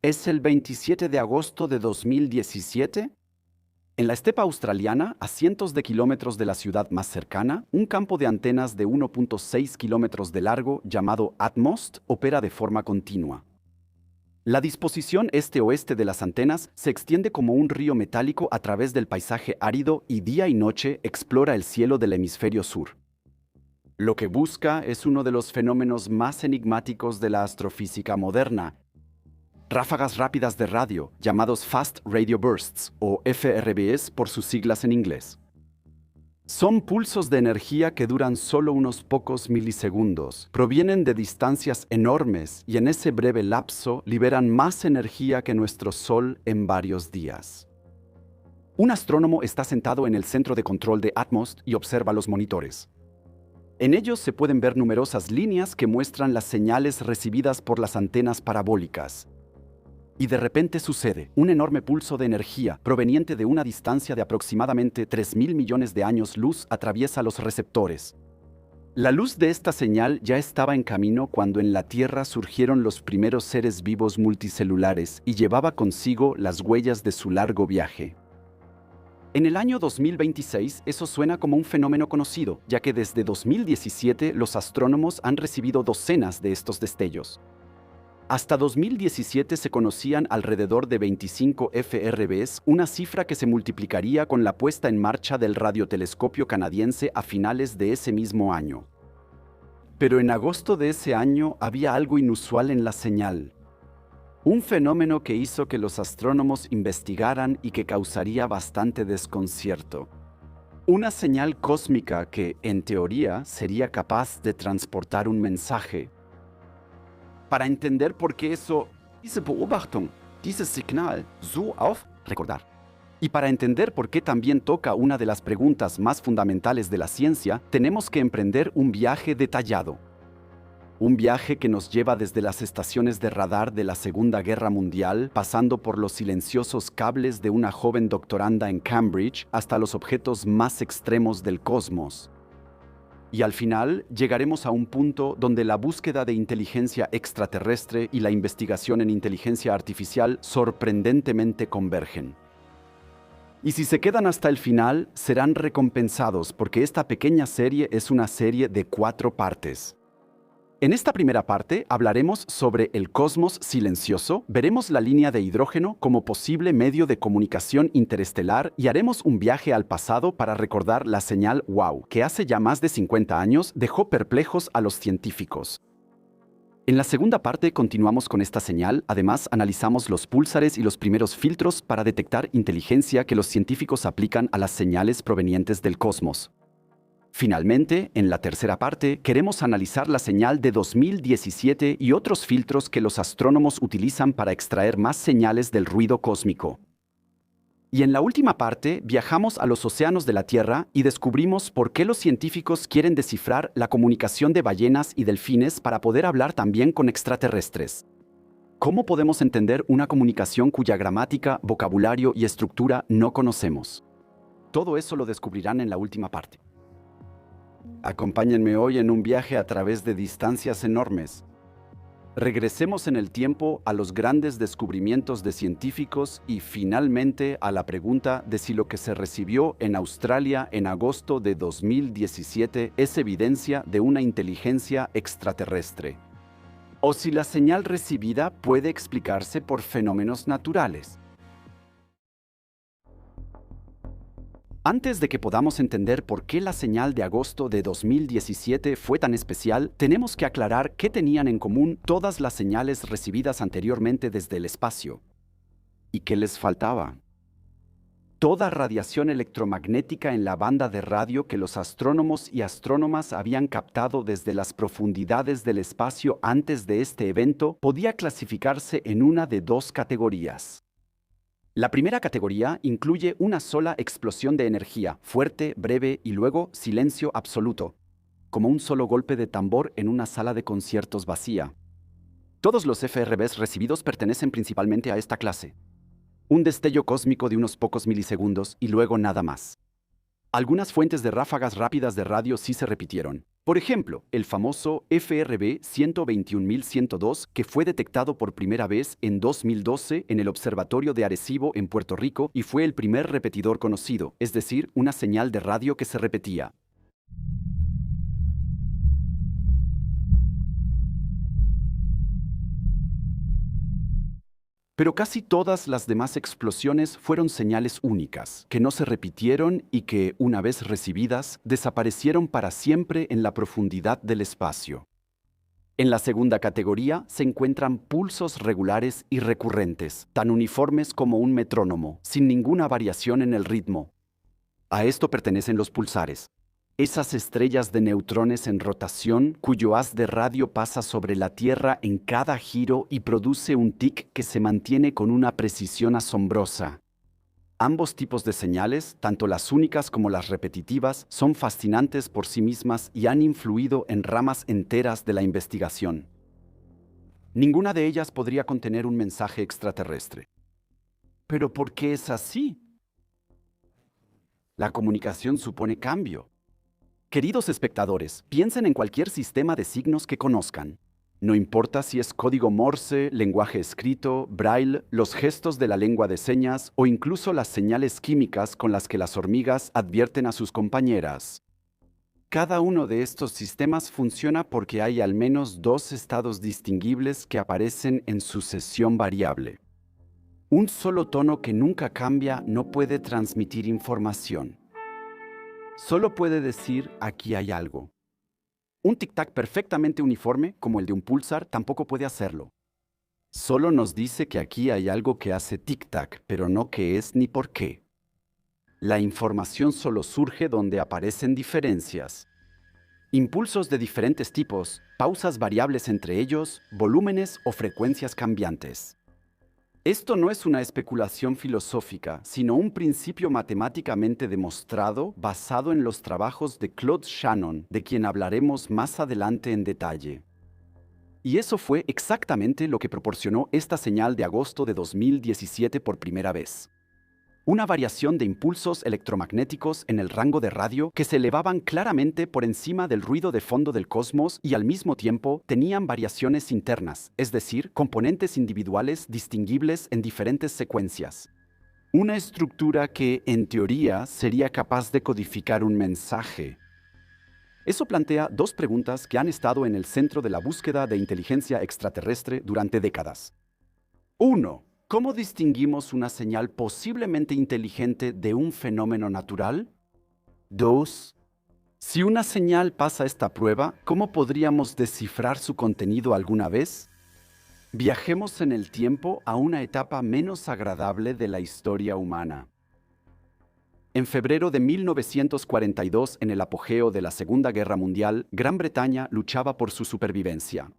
Es el 27 de agosto de 2017. En la estepa australiana, a cientos de kilómetros de la ciudad más cercana, un campo de antenas de 1.6 kilómetros de largo llamado ATMOST opera de forma continua. La disposición este-oeste de las antenas se extiende como un río metálico a través del paisaje árido y día y noche explora el cielo del hemisferio sur. Lo que busca es uno de los fenómenos más enigmáticos de la astrofísica moderna: ráfagas rápidas de radio, llamados Fast Radio Bursts, o FRBs por sus siglas en inglés. Son pulsos de energía que duran solo unos pocos milisegundos, provienen de distancias enormes y en ese breve lapso liberan más energía que nuestro Sol en varios días. Un astrónomo está sentado en el centro de control de ATMOST y observa los monitores. En ellos se pueden ver numerosas líneas que muestran las señales recibidas por las antenas parabólicas. Y de repente sucede, un enorme pulso de energía proveniente de una distancia de aproximadamente 3.000 millones de años luz atraviesa los receptores. La luz de esta señal ya estaba en camino cuando en la Tierra surgieron los primeros seres vivos multicelulares y llevaba consigo las huellas de su largo viaje. En el año 2026 eso suena como un fenómeno conocido, ya que desde 2017 los astrónomos han recibido docenas de estos destellos. Hasta 2017 se conocían alrededor de 25 FRBs, una cifra que se multiplicaría con la puesta en marcha del radiotelescopio canadiense a finales de ese mismo año. Pero en agosto de ese año había algo inusual en la señal. Un fenómeno que hizo que los astrónomos investigaran y que causaría bastante desconcierto. Una señal cósmica que, en teoría, sería capaz de transportar un mensaje. Para entender por qué diese Beobachtung, dieses Signal so recordar. Y para entender por qué también toca una de las preguntas más fundamentales de la ciencia, tenemos que emprender un viaje detallado. Un viaje que nos lleva desde las estaciones de radar de la Segunda Guerra Mundial, pasando por los silenciosos cables de una joven doctoranda en Cambridge, hasta los objetos más extremos del cosmos. Y al final llegaremos a un punto donde la búsqueda de inteligencia extraterrestre y la investigación en inteligencia artificial sorprendentemente convergen. Y si se quedan hasta el final, serán recompensados porque esta pequeña serie es una serie de 4 partes. En esta primera parte hablaremos sobre el cosmos silencioso, veremos la línea de hidrógeno como posible medio de comunicación interestelar y haremos un viaje al pasado para recordar la señal WOW, que hace ya más de 50 años dejó perplejos a los científicos. En la segunda parte continuamos con esta señal, además analizamos los púlsares y los primeros filtros para detectar inteligencia que los científicos aplican a las señales provenientes del cosmos. Finalmente, en la tercera parte, queremos analizar la señal de 2017 y otros filtros que los astrónomos utilizan para extraer más señales del ruido cósmico. Y en la última parte, viajamos a los océanos de la Tierra y descubrimos por qué los científicos quieren descifrar la comunicación de ballenas y delfines para poder hablar también con extraterrestres. ¿Cómo podemos entender una comunicación cuya gramática, vocabulario y estructura no conocemos? Todo eso lo descubrirán en la última parte. Acompáñenme hoy en un viaje a través de distancias enormes. Regresemos en el tiempo a los grandes descubrimientos de científicos y finalmente a la pregunta de si lo que se recibió en Australia en agosto de 2017 es evidencia de una inteligencia extraterrestre. O si la señal recibida puede explicarse por fenómenos naturales. Antes de que podamos entender por qué la señal de agosto de 2017 fue tan especial, tenemos que aclarar qué tenían en común todas las señales recibidas anteriormente desde el espacio. ¿Y qué les faltaba? Toda radiación electromagnética en la banda de radio que los astrónomos y astrónomas habían captado desde las profundidades del espacio antes de este evento podía clasificarse en una de 2 categorías. La primera categoría incluye una sola explosión de energía, fuerte, breve y luego silencio absoluto, como un solo golpe de tambor en una sala de conciertos vacía. Todos los FRBs recibidos pertenecen principalmente a esta clase. Un destello cósmico de unos pocos milisegundos y luego nada más. Algunas fuentes de ráfagas rápidas de radio sí se repitieron, Por ejemplo, el famoso FRB 121102, que fue detectado por primera vez en 2012 en el Observatorio de Arecibo en Puerto Rico y fue el primer repetidor conocido, es decir, una señal de radio que se repetía. Pero casi todas las demás explosiones fueron señales únicas, que no se repitieron y que, una vez recibidas, desaparecieron para siempre en la profundidad del espacio. En la segunda categoría se encuentran pulsos regulares y recurrentes, tan uniformes como un metrónomo, sin ninguna variación en el ritmo. A esto pertenecen los pulsares. Esas estrellas de neutrones en rotación cuyo haz de radio pasa sobre la Tierra en cada giro y produce un tic que se mantiene con una precisión asombrosa. Ambos tipos de señales, tanto las únicas como las repetitivas, son fascinantes por sí mismas y han influido en ramas enteras de la investigación. Ninguna de ellas podría contener un mensaje extraterrestre. ¿Pero por qué es así? La comunicación supone cambio. Queridos espectadores, piensen en cualquier sistema de signos que conozcan. No importa si es código Morse, lenguaje escrito, braille, los gestos de la lengua de señas o incluso las señales químicas con las que las hormigas advierten a sus compañeras. Cada uno de estos sistemas funciona porque hay al menos dos estados distinguibles que aparecen en sucesión variable. Un solo tono que nunca cambia no puede transmitir información. Solo puede decir aquí hay algo. Un tic-tac perfectamente uniforme, como el de un pulsar, tampoco puede hacerlo. Solo nos dice que aquí hay algo que hace tic-tac, pero no qué es ni por qué. La información solo surge donde aparecen diferencias. Impulsos de diferentes tipos, pausas variables entre ellos, volúmenes o frecuencias cambiantes. Esto no es una especulación filosófica, sino un principio matemáticamente demostrado basado en los trabajos de Claude Shannon, de quien hablaremos más adelante en detalle. Y eso fue exactamente lo que proporcionó esta señal de agosto de 2017 por primera vez. Una variación de impulsos electromagnéticos en el rango de radio que se elevaban claramente por encima del ruido de fondo del cosmos y al mismo tiempo tenían variaciones internas, es decir, componentes individuales distinguibles en diferentes secuencias. Una estructura que, en teoría, sería capaz de codificar un mensaje. Eso plantea dos preguntas que han estado en el centro de la búsqueda de inteligencia extraterrestre durante décadas. 1. ¿Cómo distinguimos una señal posiblemente inteligente de un fenómeno natural? 2. Si una señal pasa esta prueba, ¿cómo podríamos descifrar su contenido alguna vez? Viajemos en el tiempo a una etapa menos agradable de la historia humana. En febrero de 1942, en el apogeo de la Segunda Guerra Mundial, Gran Bretaña luchaba por su supervivencia.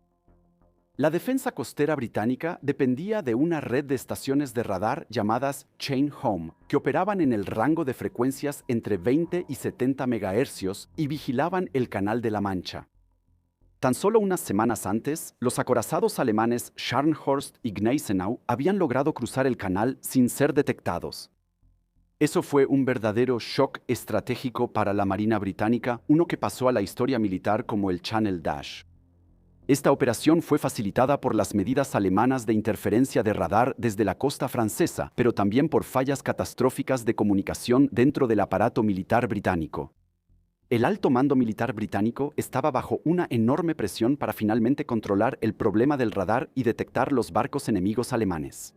La defensa costera británica dependía de una red de estaciones de radar llamadas Chain Home, que operaban en el rango de frecuencias entre 20 y 70 MHz y vigilaban el Canal de la Mancha. Tan solo unas semanas antes, los acorazados alemanes Scharnhorst y Gneisenau habían logrado cruzar el canal sin ser detectados. Eso fue un verdadero shock estratégico para la Marina británica, uno que pasó a la historia militar como el Channel Dash. Esta operación fue facilitada por las medidas alemanas de interferencia de radar desde la costa francesa, pero también por fallas catastróficas de comunicación dentro del aparato militar británico. El alto mando militar británico estaba bajo una enorme presión para finalmente controlar el problema del radar y detectar los barcos enemigos alemanes.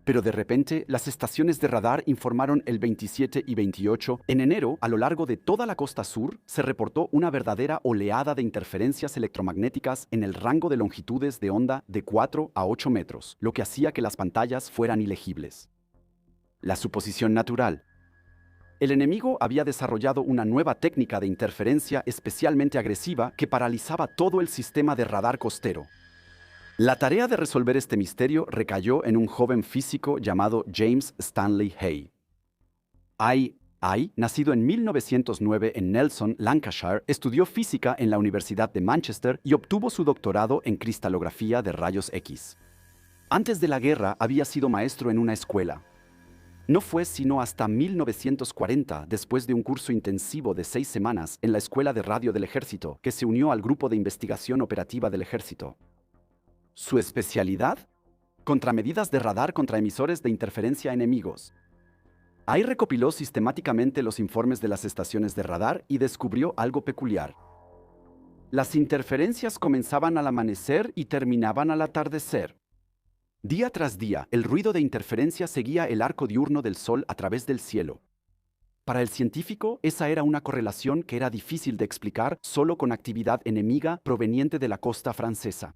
Pero de repente, las estaciones de radar informaron el 27 y 28. En enero, a lo largo de toda la costa sur, se reportó una verdadera oleada de interferencias electromagnéticas en el rango de longitudes de onda de 4 a 8 metros, lo que hacía que las pantallas fueran ilegibles. La suposición natural. El enemigo había desarrollado una nueva técnica de interferencia especialmente agresiva que paralizaba todo el sistema de radar costero. La tarea de resolver este misterio recayó en un joven físico llamado James Stanley Hay. Hay, nacido en 1909 en Nelson, Lancashire, estudió física en la Universidad de Manchester y obtuvo su doctorado en cristalografía de rayos X. Antes de la guerra había sido maestro en una escuela. No fue sino hasta 1940, después de un curso intensivo de 6 semanas en la Escuela de Radio del Ejército, que se unió al Grupo de Investigación Operativa del Ejército. ¿Su especialidad? Contramedidas de radar contra emisores de interferencia enemigos. Ahí recopiló sistemáticamente los informes de las estaciones de radar y descubrió algo peculiar. Las interferencias comenzaban al amanecer y terminaban al atardecer. Día tras día, el ruido de interferencia seguía el arco diurno del Sol a través del cielo. Para el científico, esa era una correlación que era difícil de explicar solo con actividad enemiga proveniente de la costa francesa.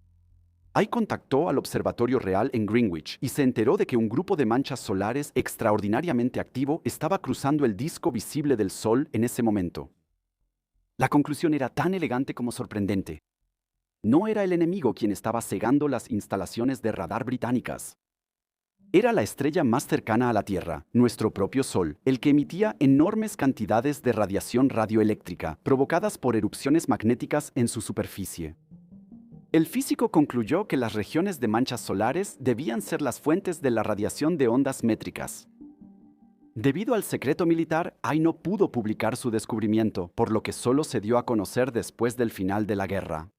Ahí contactó al Observatorio Real en Greenwich y se enteró de que un grupo de manchas solares extraordinariamente activo estaba cruzando el disco visible del Sol en ese momento. La conclusión era tan elegante como sorprendente. No era el enemigo quien estaba cegando las instalaciones de radar británicas. Era la estrella más cercana a la Tierra, nuestro propio Sol, el que emitía enormes cantidades de radiación radioeléctrica provocadas por erupciones magnéticas en su superficie. El físico concluyó que las regiones de manchas solares debían ser las fuentes de la radiación de ondas métricas. Debido al secreto militar, Ay no pudo publicar su descubrimiento, por lo que solo se dio a conocer después del final de la guerra.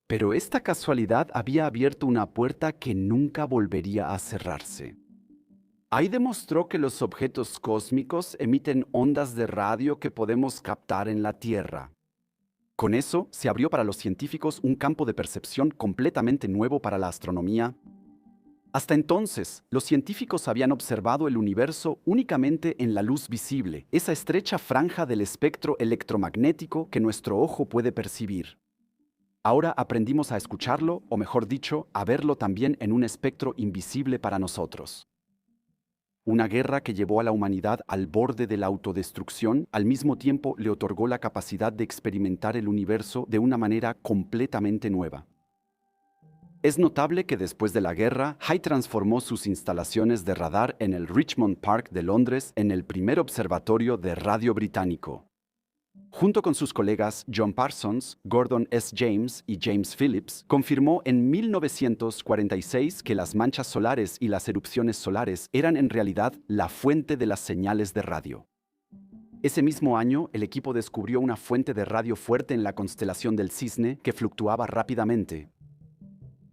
Pero esta casualidad había abierto una puerta que nunca volvería a cerrarse. Ay demostró que los objetos cósmicos emiten ondas de radio que podemos captar en la Tierra. Con eso, se abrió para los científicos un campo de percepción completamente nuevo para la astronomía. Hasta entonces, los científicos habían observado el universo únicamente en la luz visible, esa estrecha franja del espectro electromagnético que nuestro ojo puede percibir. Ahora aprendimos a escucharlo, o mejor dicho, a verlo también en un espectro invisible para nosotros. Una guerra que llevó a la humanidad al borde de la autodestrucción, al mismo tiempo le otorgó la capacidad de experimentar el universo de una manera completamente nueva. Es notable que después de la guerra, Hay transformó sus instalaciones de radar en el Richmond Park de Londres en el primer observatorio de radio británico. Junto con sus colegas John Parsons, Gordon S. James y James Phillips, confirmó en 1946 que las manchas solares y las erupciones solares eran en realidad la fuente de las señales de radio. Ese mismo año, el equipo descubrió una fuente de radio fuerte en la constelación del Cisne que fluctuaba rápidamente.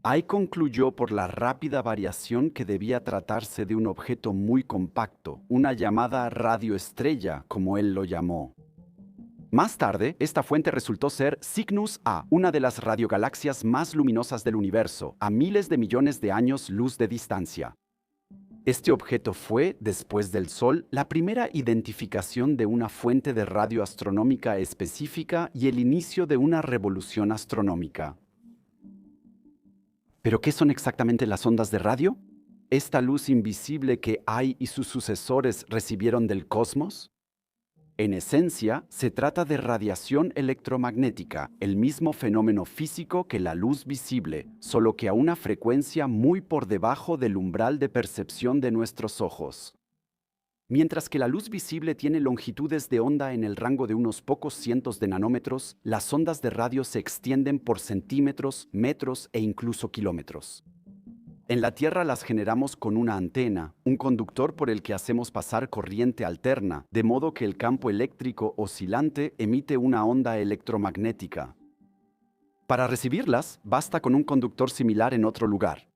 Ay concluyó por la rápida variación que debía tratarse de un objeto muy compacto, una llamada radioestrella, como él lo llamó. Más tarde, esta fuente resultó ser Cygnus A, una de las radiogalaxias más luminosas del universo, a miles de millones de años luz de distancia. Este objeto fue, después del Sol, la primera identificación de una fuente de radio astronómica específica y el inicio de una revolución astronómica. ¿Pero qué son exactamente las ondas de radio? ¿Esta luz invisible que Ay y sus sucesores recibieron del cosmos? En esencia, se trata de radiación electromagnética, el mismo fenómeno físico que la luz visible, solo que a una frecuencia muy por debajo del umbral de percepción de nuestros ojos. Mientras que la luz visible tiene longitudes de onda en el rango de unos pocos cientos de nanómetros, las ondas de radio se extienden por centímetros, metros e incluso kilómetros. En la Tierra las generamos con una antena, un conductor por el que hacemos pasar corriente alterna, de modo que el campo eléctrico oscilante emite una onda electromagnética. Para recibirlas, basta con un conductor similar en otro lugar.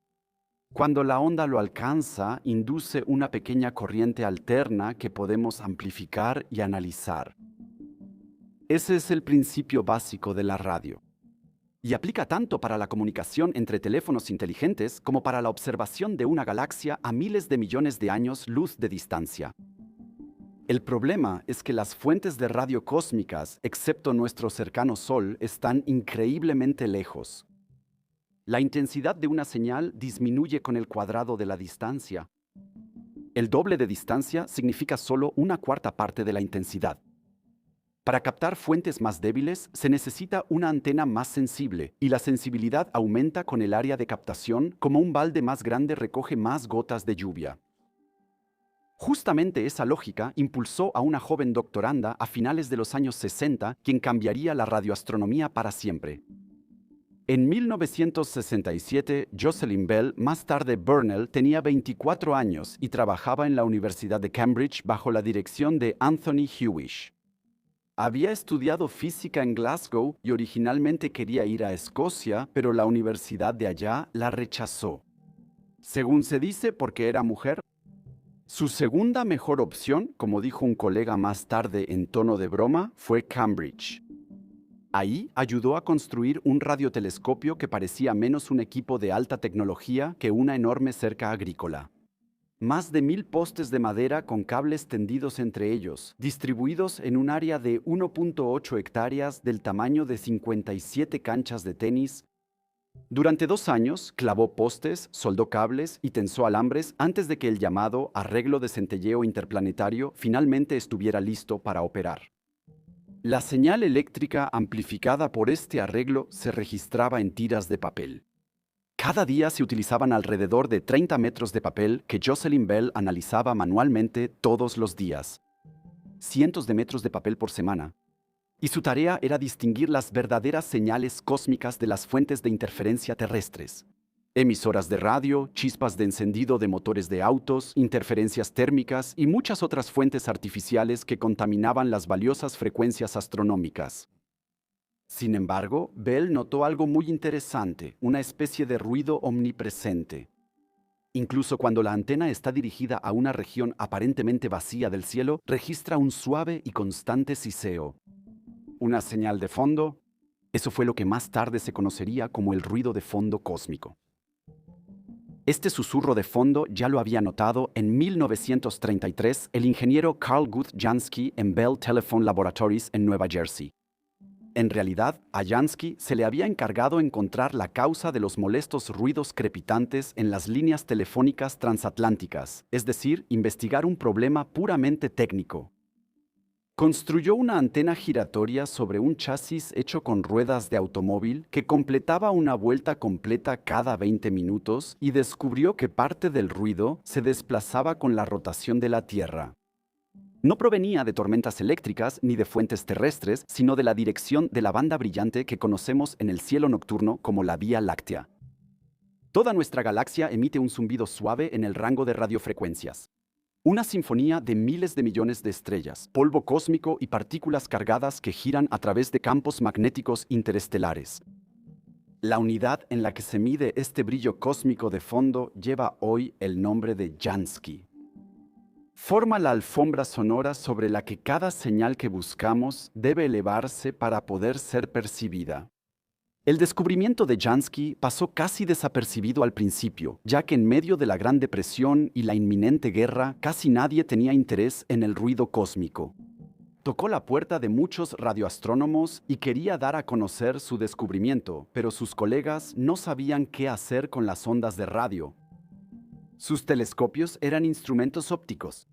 Cuando la onda lo alcanza, induce una pequeña corriente alterna que podemos amplificar y analizar. Ese es el principio básico de la radio. Y aplica tanto para la comunicación entre teléfonos inteligentes como para la observación de una galaxia a miles de millones de años luz de distancia. El problema es que las fuentes de radio cósmicas, excepto nuestro cercano Sol, están increíblemente lejos. La intensidad de una señal disminuye con el cuadrado de la distancia. El doble de distancia significa solo una cuarta parte de la intensidad. Para captar fuentes más débiles se necesita una antena más sensible, y la sensibilidad aumenta con el área de captación como un balde más grande recoge más gotas de lluvia. Justamente esa lógica impulsó a una joven doctoranda a finales de los años 60, quien cambiaría la radioastronomía para siempre. En 1967, Jocelyn Bell, más tarde Burnell, tenía 24 años y trabajaba en la Universidad de Cambridge bajo la dirección de Anthony Hewish. Había estudiado física en Glasgow y originalmente quería ir a Escocia, pero la universidad de allá la rechazó. Según se dice, porque era mujer. Su segunda mejor opción, como dijo un colega más tarde en tono de broma, fue Cambridge. Ahí ayudó a construir un radiotelescopio que parecía menos un equipo de alta tecnología que una enorme cerca agrícola. Más de 1000 postes de madera con cables tendidos entre ellos, distribuidos en un área de 1.8 hectáreas del tamaño de 57 canchas de tenis. Durante 2 años, clavó postes, soldó cables y tensó alambres antes de que el llamado arreglo de centelleo interplanetario finalmente estuviera listo para operar. La señal eléctrica amplificada por este arreglo se registraba en tiras de papel. Cada día se utilizaban alrededor de 30 metros de papel que Jocelyn Bell analizaba manualmente todos los días. Cientos de metros de papel por semana. Y su tarea era distinguir las verdaderas señales cósmicas de las fuentes de interferencia terrestres. Emisoras de radio, chispas de encendido de motores de autos, interferencias térmicas y muchas otras fuentes artificiales que contaminaban las valiosas frecuencias astronómicas. Sin embargo, Bell notó algo muy interesante, una especie de ruido omnipresente. Incluso cuando la antena está dirigida a una región aparentemente vacía del cielo, registra un suave y constante siseo. Una señal de fondo. Eso fue lo que más tarde se conocería como el ruido de fondo cósmico. Este susurro de fondo ya lo había notado en 1933 el ingeniero Carl Guth Jansky en Bell Telephone Laboratories en Nueva Jersey. En realidad, a Jansky se le había encargado encontrar la causa de los molestos ruidos crepitantes en las líneas telefónicas transatlánticas, es decir, investigar un problema puramente técnico. Construyó una antena giratoria sobre un chasis hecho con ruedas de automóvil que completaba una vuelta completa cada 20 minutos y descubrió que parte del ruido se desplazaba con la rotación de la Tierra. No provenía de tormentas eléctricas ni de fuentes terrestres, sino de la dirección de la banda brillante que conocemos en el cielo nocturno como la Vía Láctea. Toda nuestra galaxia emite un zumbido suave en el rango de radiofrecuencias. Una sinfonía de miles de millones de estrellas, polvo cósmico y partículas cargadas que giran a través de campos magnéticos interestelares. La unidad en la que se mide este brillo cósmico de fondo lleva hoy el nombre de Jansky. Forma la alfombra sonora sobre la que cada señal que buscamos debe elevarse para poder ser percibida. El descubrimiento de Jansky pasó casi desapercibido al principio, ya que en medio de la Gran Depresión y la inminente guerra casi nadie tenía interés en el ruido cósmico. Tocó la puerta de muchos radioastrónomos y quería dar a conocer su descubrimiento, pero sus colegas no sabían qué hacer con las ondas de radio. Sus telescopios eran instrumentos ópticos,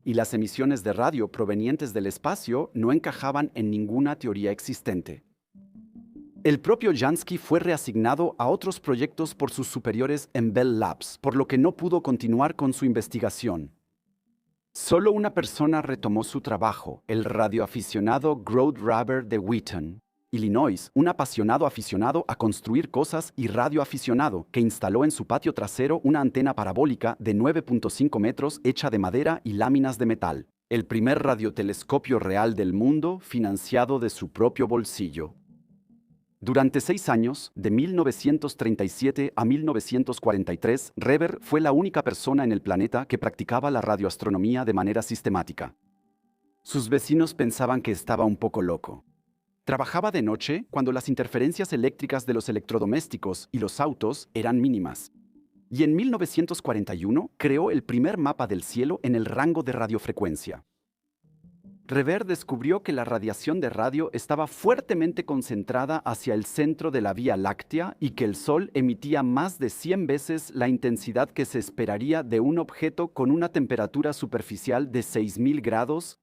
y las emisiones de radio provenientes del espacio no encajaban en ninguna teoría existente. El propio Jansky fue reasignado a otros proyectos por sus superiores en Bell Labs, por lo que no pudo continuar con su investigación. Solo una persona retomó su trabajo, el radioaficionado Grode Raber de Wheaton, Illinois, un apasionado aficionado a construir cosas y radioaficionado que instaló en su patio trasero una antena parabólica de 9.5 metros hecha de madera y láminas de metal, el primer radiotelescopio real del mundo financiado de su propio bolsillo. Durante 6 años, de 1937 a 1943, Reber fue la única persona en el planeta que practicaba la radioastronomía de manera sistemática. Sus vecinos pensaban que estaba un poco loco. Trabajaba de noche cuando las interferencias eléctricas de los electrodomésticos y los autos eran mínimas. Y en 1941 creó el primer mapa del cielo en el rango de radiofrecuencia. Reber descubrió que la radiación de radio estaba fuertemente concentrada hacia el centro de la Vía Láctea y que el Sol emitía más de 100 veces la intensidad que se esperaría de un objeto con una temperatura superficial de 6000 grados.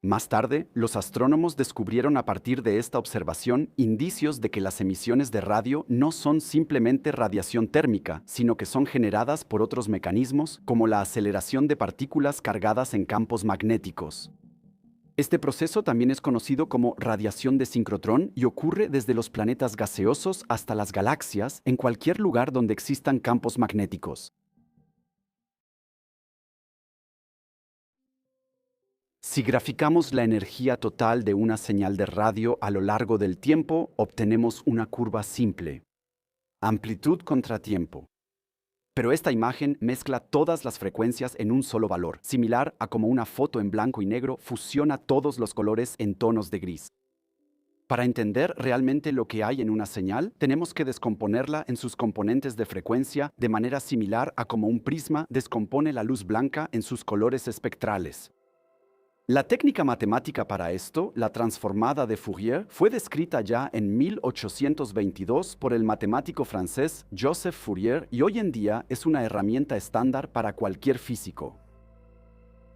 Más tarde, los astrónomos descubrieron a partir de esta observación indicios de que las emisiones de radio no son simplemente radiación térmica, sino que son generadas por otros mecanismos como la aceleración de partículas cargadas en campos magnéticos. Este proceso también es conocido como radiación de sincrotrón y ocurre desde los planetas gaseosos hasta las galaxias en cualquier lugar donde existan campos magnéticos. Si graficamos la energía total de una señal de radio a lo largo del tiempo, obtenemos una curva simple. Amplitud contra tiempo. Pero esta imagen mezcla todas las frecuencias en un solo valor, similar a como una foto en blanco y negro fusiona todos los colores en tonos de gris. Para entender realmente lo que hay en una señal, tenemos que descomponerla en sus componentes de frecuencia de manera similar a como un prisma descompone la luz blanca en sus colores espectrales. La técnica matemática para esto, la transformada de Fourier, fue descrita ya en 1822 por el matemático francés Joseph Fourier y hoy en día es una herramienta estándar para cualquier físico.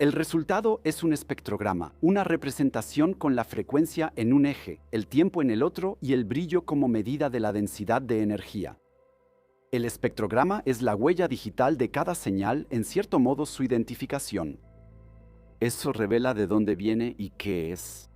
El resultado es un espectrograma, una representación con la frecuencia en un eje, el tiempo en el otro y el brillo como medida de la densidad de energía. El espectrograma es la huella digital de cada señal, en cierto modo su identificación. Eso revela de dónde viene y qué es.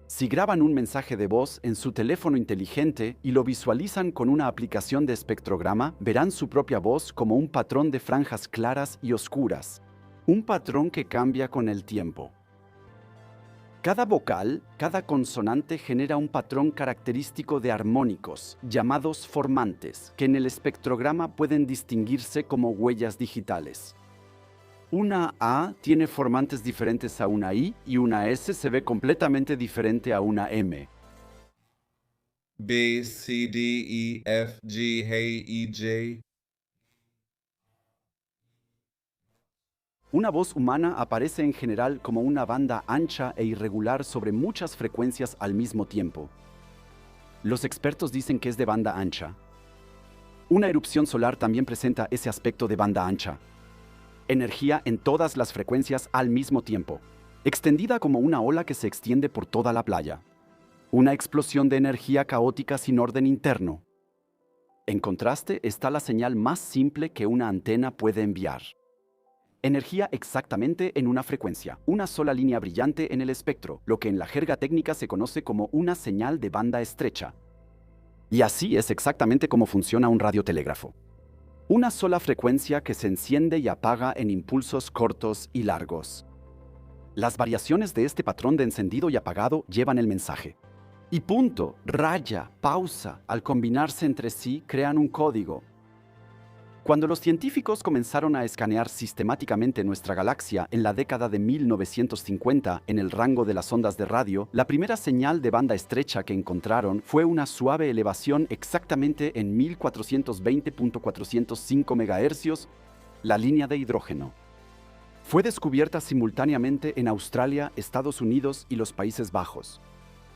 Si graban un mensaje de voz en su teléfono inteligente y lo visualizan con una aplicación de espectrograma, verán su propia voz como un patrón de franjas claras y oscuras, un patrón que cambia con el tiempo. Cada vocal, cada consonante genera un patrón característico de armónicos, llamados formantes, que en el espectrograma pueden distinguirse como huellas digitales. Una A tiene formantes diferentes a una I y una S se ve completamente diferente a una M. B, C, D, E, F, G, H, E, J. Una voz humana aparece en general como una banda ancha e irregular sobre muchas frecuencias al mismo tiempo. Los expertos dicen que es de banda ancha. Una erupción solar también presenta ese aspecto de banda ancha. Energía en todas las frecuencias al mismo tiempo, extendida como una ola que se extiende por toda la playa. Una explosión de energía caótica sin orden interno. En contraste está la señal más simple que una antena puede enviar. Energía exactamente en una frecuencia, una sola línea brillante en el espectro, lo que en la jerga técnica se conoce como una señal de banda estrecha. Y así es exactamente como funciona un radiotelégrafo. Una sola frecuencia que se enciende y apaga en impulsos cortos y largos. Las variaciones de este patrón de encendido y apagado llevan el mensaje. Y punto, raya, pausa, al combinarse entre sí crean un código. Cuando los científicos comenzaron a escanear sistemáticamente nuestra galaxia en la década de 1950 en el rango de las ondas de radio, la primera señal de banda estrecha que encontraron fue una suave elevación exactamente en 1420.405 MHz, la línea de hidrógeno. Fue descubierta simultáneamente en Australia, Estados Unidos y los Países Bajos.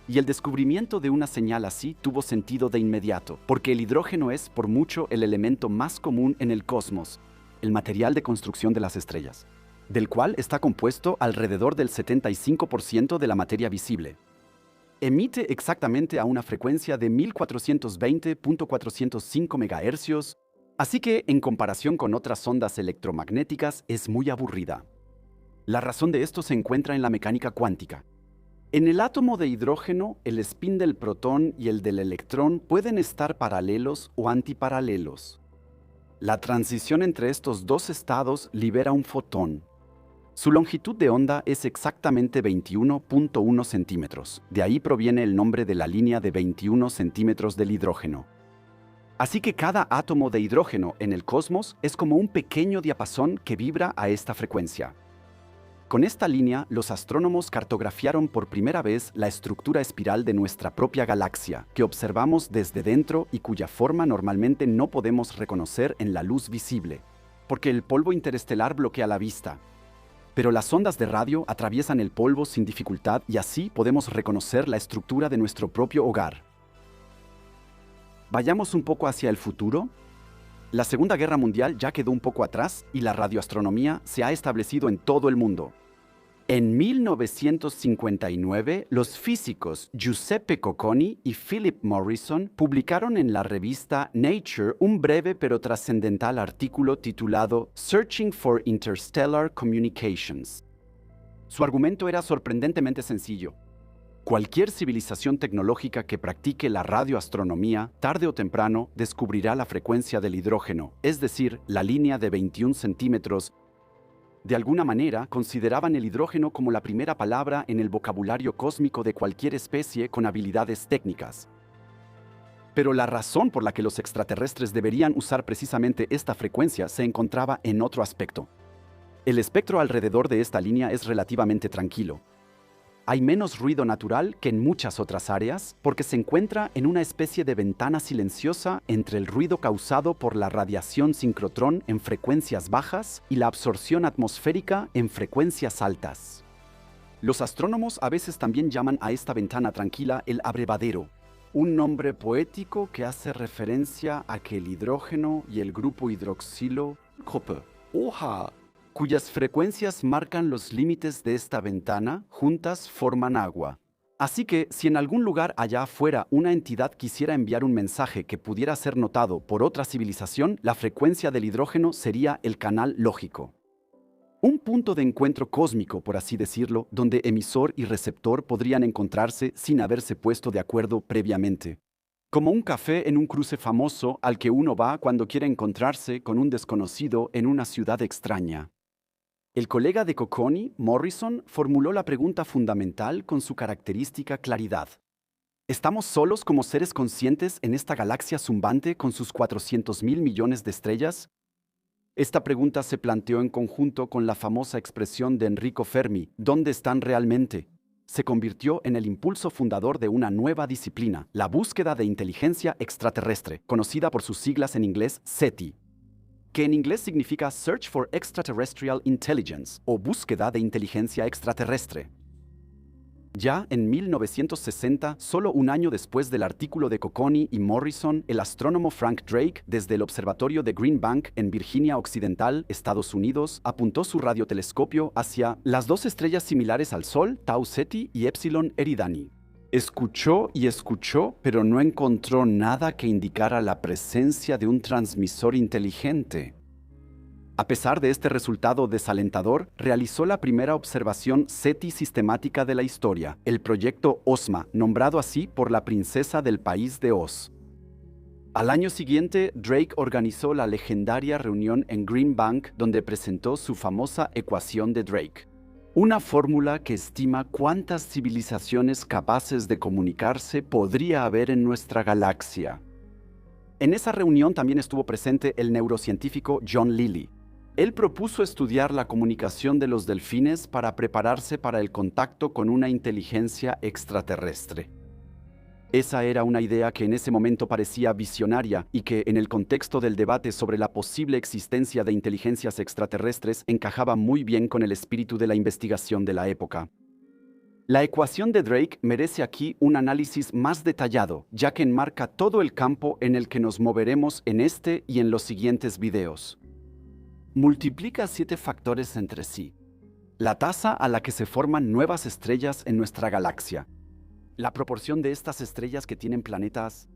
Y el descubrimiento de una señal así tuvo sentido de inmediato, porque el hidrógeno es, por mucho, el elemento más común en el cosmos, el material de construcción de las estrellas, del cual está compuesto alrededor del 75% de la materia visible. Emite exactamente a una frecuencia de 1420.405 MHz, así que, en comparación con otras ondas electromagnéticas, es muy aburrida. La razón de esto se encuentra en la mecánica cuántica. En el átomo de hidrógeno, el spin del protón y el del electrón pueden estar paralelos o antiparalelos. La transición entre estos dos estados libera un fotón. Su longitud de onda es exactamente 21.1 centímetros. De ahí proviene el nombre de la línea de 21 centímetros del hidrógeno. Así que cada átomo de hidrógeno en el cosmos es como un pequeño diapasón que vibra a esta frecuencia. Con esta línea, los astrónomos cartografiaron por primera vez la estructura espiral de nuestra propia galaxia, que observamos desde dentro y cuya forma normalmente no podemos reconocer en la luz visible, porque el polvo interestelar bloquea la vista. Pero las ondas de radio atraviesan el polvo sin dificultad y así podemos reconocer la estructura de nuestro propio hogar. Vayamos un poco hacia el futuro. La Segunda Guerra Mundial ya quedó un poco atrás y la radioastronomía se ha establecido en todo el mundo. En 1959, los físicos Giuseppe Cocconi y Philip Morrison publicaron en la revista Nature un breve pero trascendental artículo titulado Searching for Interstellar Communications. Su argumento era sorprendentemente sencillo. Cualquier civilización tecnológica que practique la radioastronomía, tarde o temprano, descubrirá la frecuencia del hidrógeno, es decir, la línea de 21 centímetros. De alguna manera, consideraban el hidrógeno como la primera palabra en el vocabulario cósmico de cualquier especie con habilidades técnicas. Pero la razón por la que los extraterrestres deberían usar precisamente esta frecuencia se encontraba en otro aspecto. El espectro alrededor de esta línea es relativamente tranquilo. Hay menos ruido natural que en muchas otras áreas porque se encuentra en una especie de ventana silenciosa entre el ruido causado por la radiación sincrotrón en frecuencias bajas y la absorción atmosférica en frecuencias altas. Los astrónomos a veces también llaman a esta ventana tranquila el abrevadero, un nombre poético que hace referencia a que el hidrógeno y el grupo hidroxilo, cuyas frecuencias marcan los límites de esta ventana, juntas forman agua. Así que, si en algún lugar allá afuera una entidad quisiera enviar un mensaje que pudiera ser notado por otra civilización, la frecuencia del hidrógeno sería el canal lógico. Un punto de encuentro cósmico, por así decirlo, donde emisor y receptor podrían encontrarse sin haberse puesto de acuerdo previamente. Como un café en un cruce famoso al que uno va cuando quiere encontrarse con un desconocido en una ciudad extraña. El colega de Cocconi, Morrison, formuló la pregunta fundamental con su característica claridad. ¿Estamos solos como seres conscientes en esta galaxia zumbante con sus 400.000 millones de estrellas? Esta pregunta se planteó en conjunto con la famosa expresión de Enrico Fermi, ¿dónde están realmente? Se convirtió en el impulso fundador de una nueva disciplina, la búsqueda de inteligencia extraterrestre, conocida por sus siglas en inglés SETI, que en inglés significa Search for Extraterrestrial Intelligence o búsqueda de inteligencia extraterrestre. Ya en 1960, solo un año después del artículo de Cocconi y Morrison, el astrónomo Frank Drake, desde el observatorio de Green Bank en Virginia Occidental, Estados Unidos, apuntó su radiotelescopio hacia las dos estrellas similares al Sol, Tau Ceti y Epsilon Eridani. Escuchó y escuchó, pero no encontró nada que indicara la presencia de un transmisor inteligente. A pesar de este resultado desalentador, realizó la primera observación SETI sistemática de la historia, el proyecto OSMA, nombrado así por la princesa del país de Oz. Al año siguiente, Drake organizó la legendaria reunión en Green Bank, donde presentó su famosa ecuación de Drake. Una fórmula que estima cuántas civilizaciones capaces de comunicarse podría haber en nuestra galaxia. En esa reunión también estuvo presente el neurocientífico John Lilly. Él propuso estudiar la comunicación de los delfines para prepararse para el contacto con una inteligencia extraterrestre. Esa era una idea que en ese momento parecía visionaria y que, en el contexto del debate sobre la posible existencia de inteligencias extraterrestres, encajaba muy bien con el espíritu de la investigación de la época. La ecuación de Drake merece aquí un análisis más detallado, ya que enmarca todo el campo en el que nos moveremos en este y en los siguientes videos. Multiplica 7 factores entre sí. La tasa a la que se forman nuevas estrellas en nuestra galaxia. La proporción de estas estrellas que tienen planetas,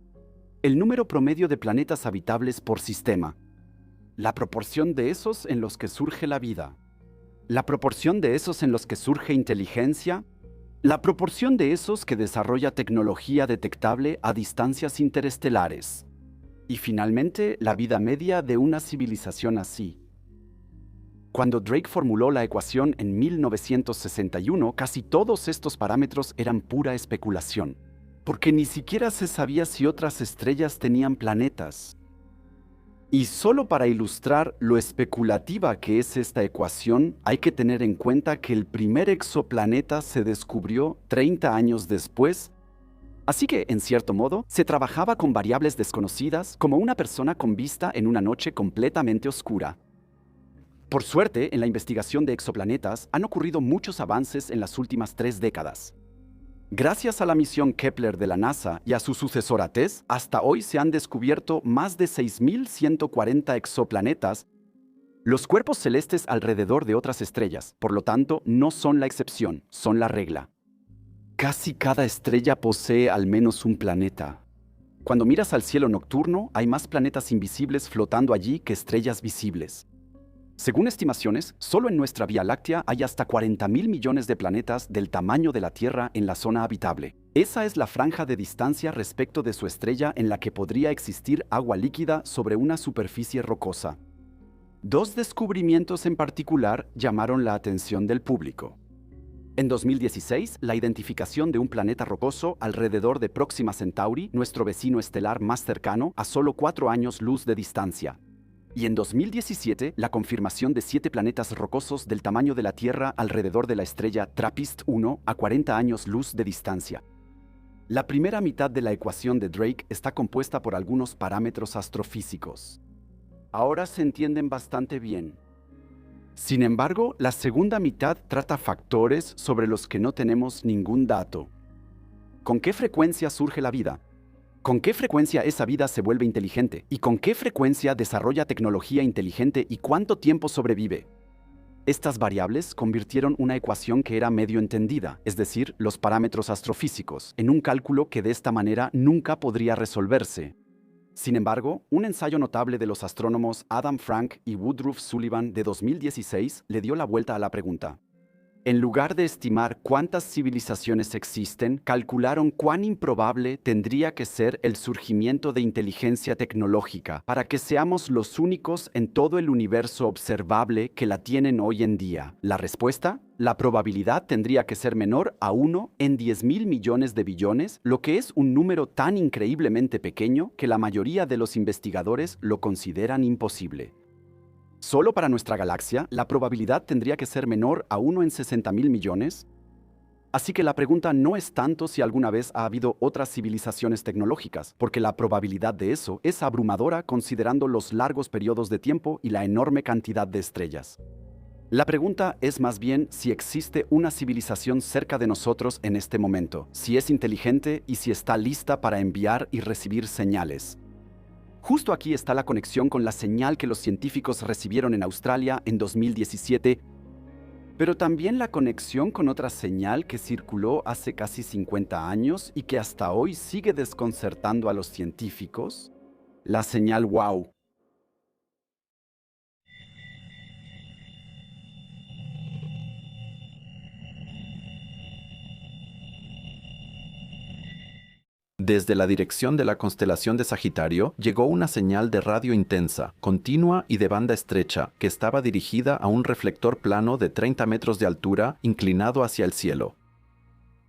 el número promedio de planetas habitables por sistema, la proporción de esos en los que surge la vida, la proporción de esos en los que surge inteligencia, la proporción de esos que desarrolla tecnología detectable a distancias interestelares, y finalmente la vida media de una civilización así. Cuando Drake formuló la ecuación en 1961, casi todos estos parámetros eran pura especulación, porque ni siquiera se sabía si otras estrellas tenían planetas. Y solo para ilustrar lo especulativa que es esta ecuación, hay que tener en cuenta que el primer exoplaneta se descubrió 30 años después, así que, en cierto modo, se trabajaba con variables desconocidas como una persona con vista en una noche completamente oscura. Por suerte, en la investigación de exoplanetas han ocurrido muchos avances en las últimas 3 décadas. Gracias a la misión Kepler de la NASA y a su sucesora TESS, hasta hoy se han descubierto más de 6.140 exoplanetas. Los cuerpos celestes alrededor de otras estrellas, por lo tanto, no son la excepción, son la regla. Casi cada estrella posee al menos un planeta. Cuando miras al cielo nocturno, hay más planetas invisibles flotando allí que estrellas visibles. Según estimaciones, solo en nuestra Vía Láctea hay hasta 40.000 millones de planetas del tamaño de la Tierra en la zona habitable. Esa es la franja de distancia respecto de su estrella en la que podría existir agua líquida sobre una superficie rocosa. Dos descubrimientos en particular llamaron la atención del público. En 2016, la identificación de un planeta rocoso alrededor de Próxima Centauri, nuestro vecino estelar más cercano, a solo 4 años luz de distancia. Y en 2017, la confirmación de 7 planetas rocosos del tamaño de la Tierra alrededor de la estrella TRAPPIST-1 a 40 años luz de distancia. La primera mitad de la ecuación de Drake está compuesta por algunos parámetros astrofísicos. Ahora se entienden bastante bien. Sin embargo, la segunda mitad trata factores sobre los que no tenemos ningún dato. ¿Con qué frecuencia surge la vida? ¿Con qué frecuencia esa vida se vuelve inteligente? ¿Y con qué frecuencia desarrolla tecnología inteligente y cuánto tiempo sobrevive? Estas variables convirtieron una ecuación que era medio entendida, es decir, los parámetros astrofísicos, en un cálculo que de esta manera nunca podría resolverse. Sin embargo, un ensayo notable de los astrónomos Adam Frank y Woodruff Sullivan de 2016 le dio la vuelta a la pregunta. En lugar de estimar cuántas civilizaciones existen, calcularon cuán improbable tendría que ser el surgimiento de inteligencia tecnológica para que seamos los únicos en todo el universo observable que la tienen hoy en día. La respuesta: la probabilidad tendría que ser menor a 1 en 10.000 millones de billones, lo que es un número tan increíblemente pequeño que la mayoría de los investigadores lo consideran imposible. Solo para nuestra galaxia, la probabilidad tendría que ser menor a 1 en 60.000 millones. Así que la pregunta no es tanto si alguna vez ha habido otras civilizaciones tecnológicas, porque la probabilidad de eso es abrumadora considerando los largos periodos de tiempo y la enorme cantidad de estrellas. La pregunta es más bien si existe una civilización cerca de nosotros en este momento, si es inteligente y si está lista para enviar y recibir señales. Justo aquí está la conexión con la señal que los científicos recibieron en Australia en 2017, pero también la conexión con otra señal que circuló hace casi 50 años y que hasta hoy sigue desconcertando a los científicos, la señal WOW. Desde la dirección de la constelación de Sagitario llegó una señal de radio intensa, continua y de banda estrecha, que estaba dirigida a un reflector plano de 30 metros de altura inclinado hacia el cielo.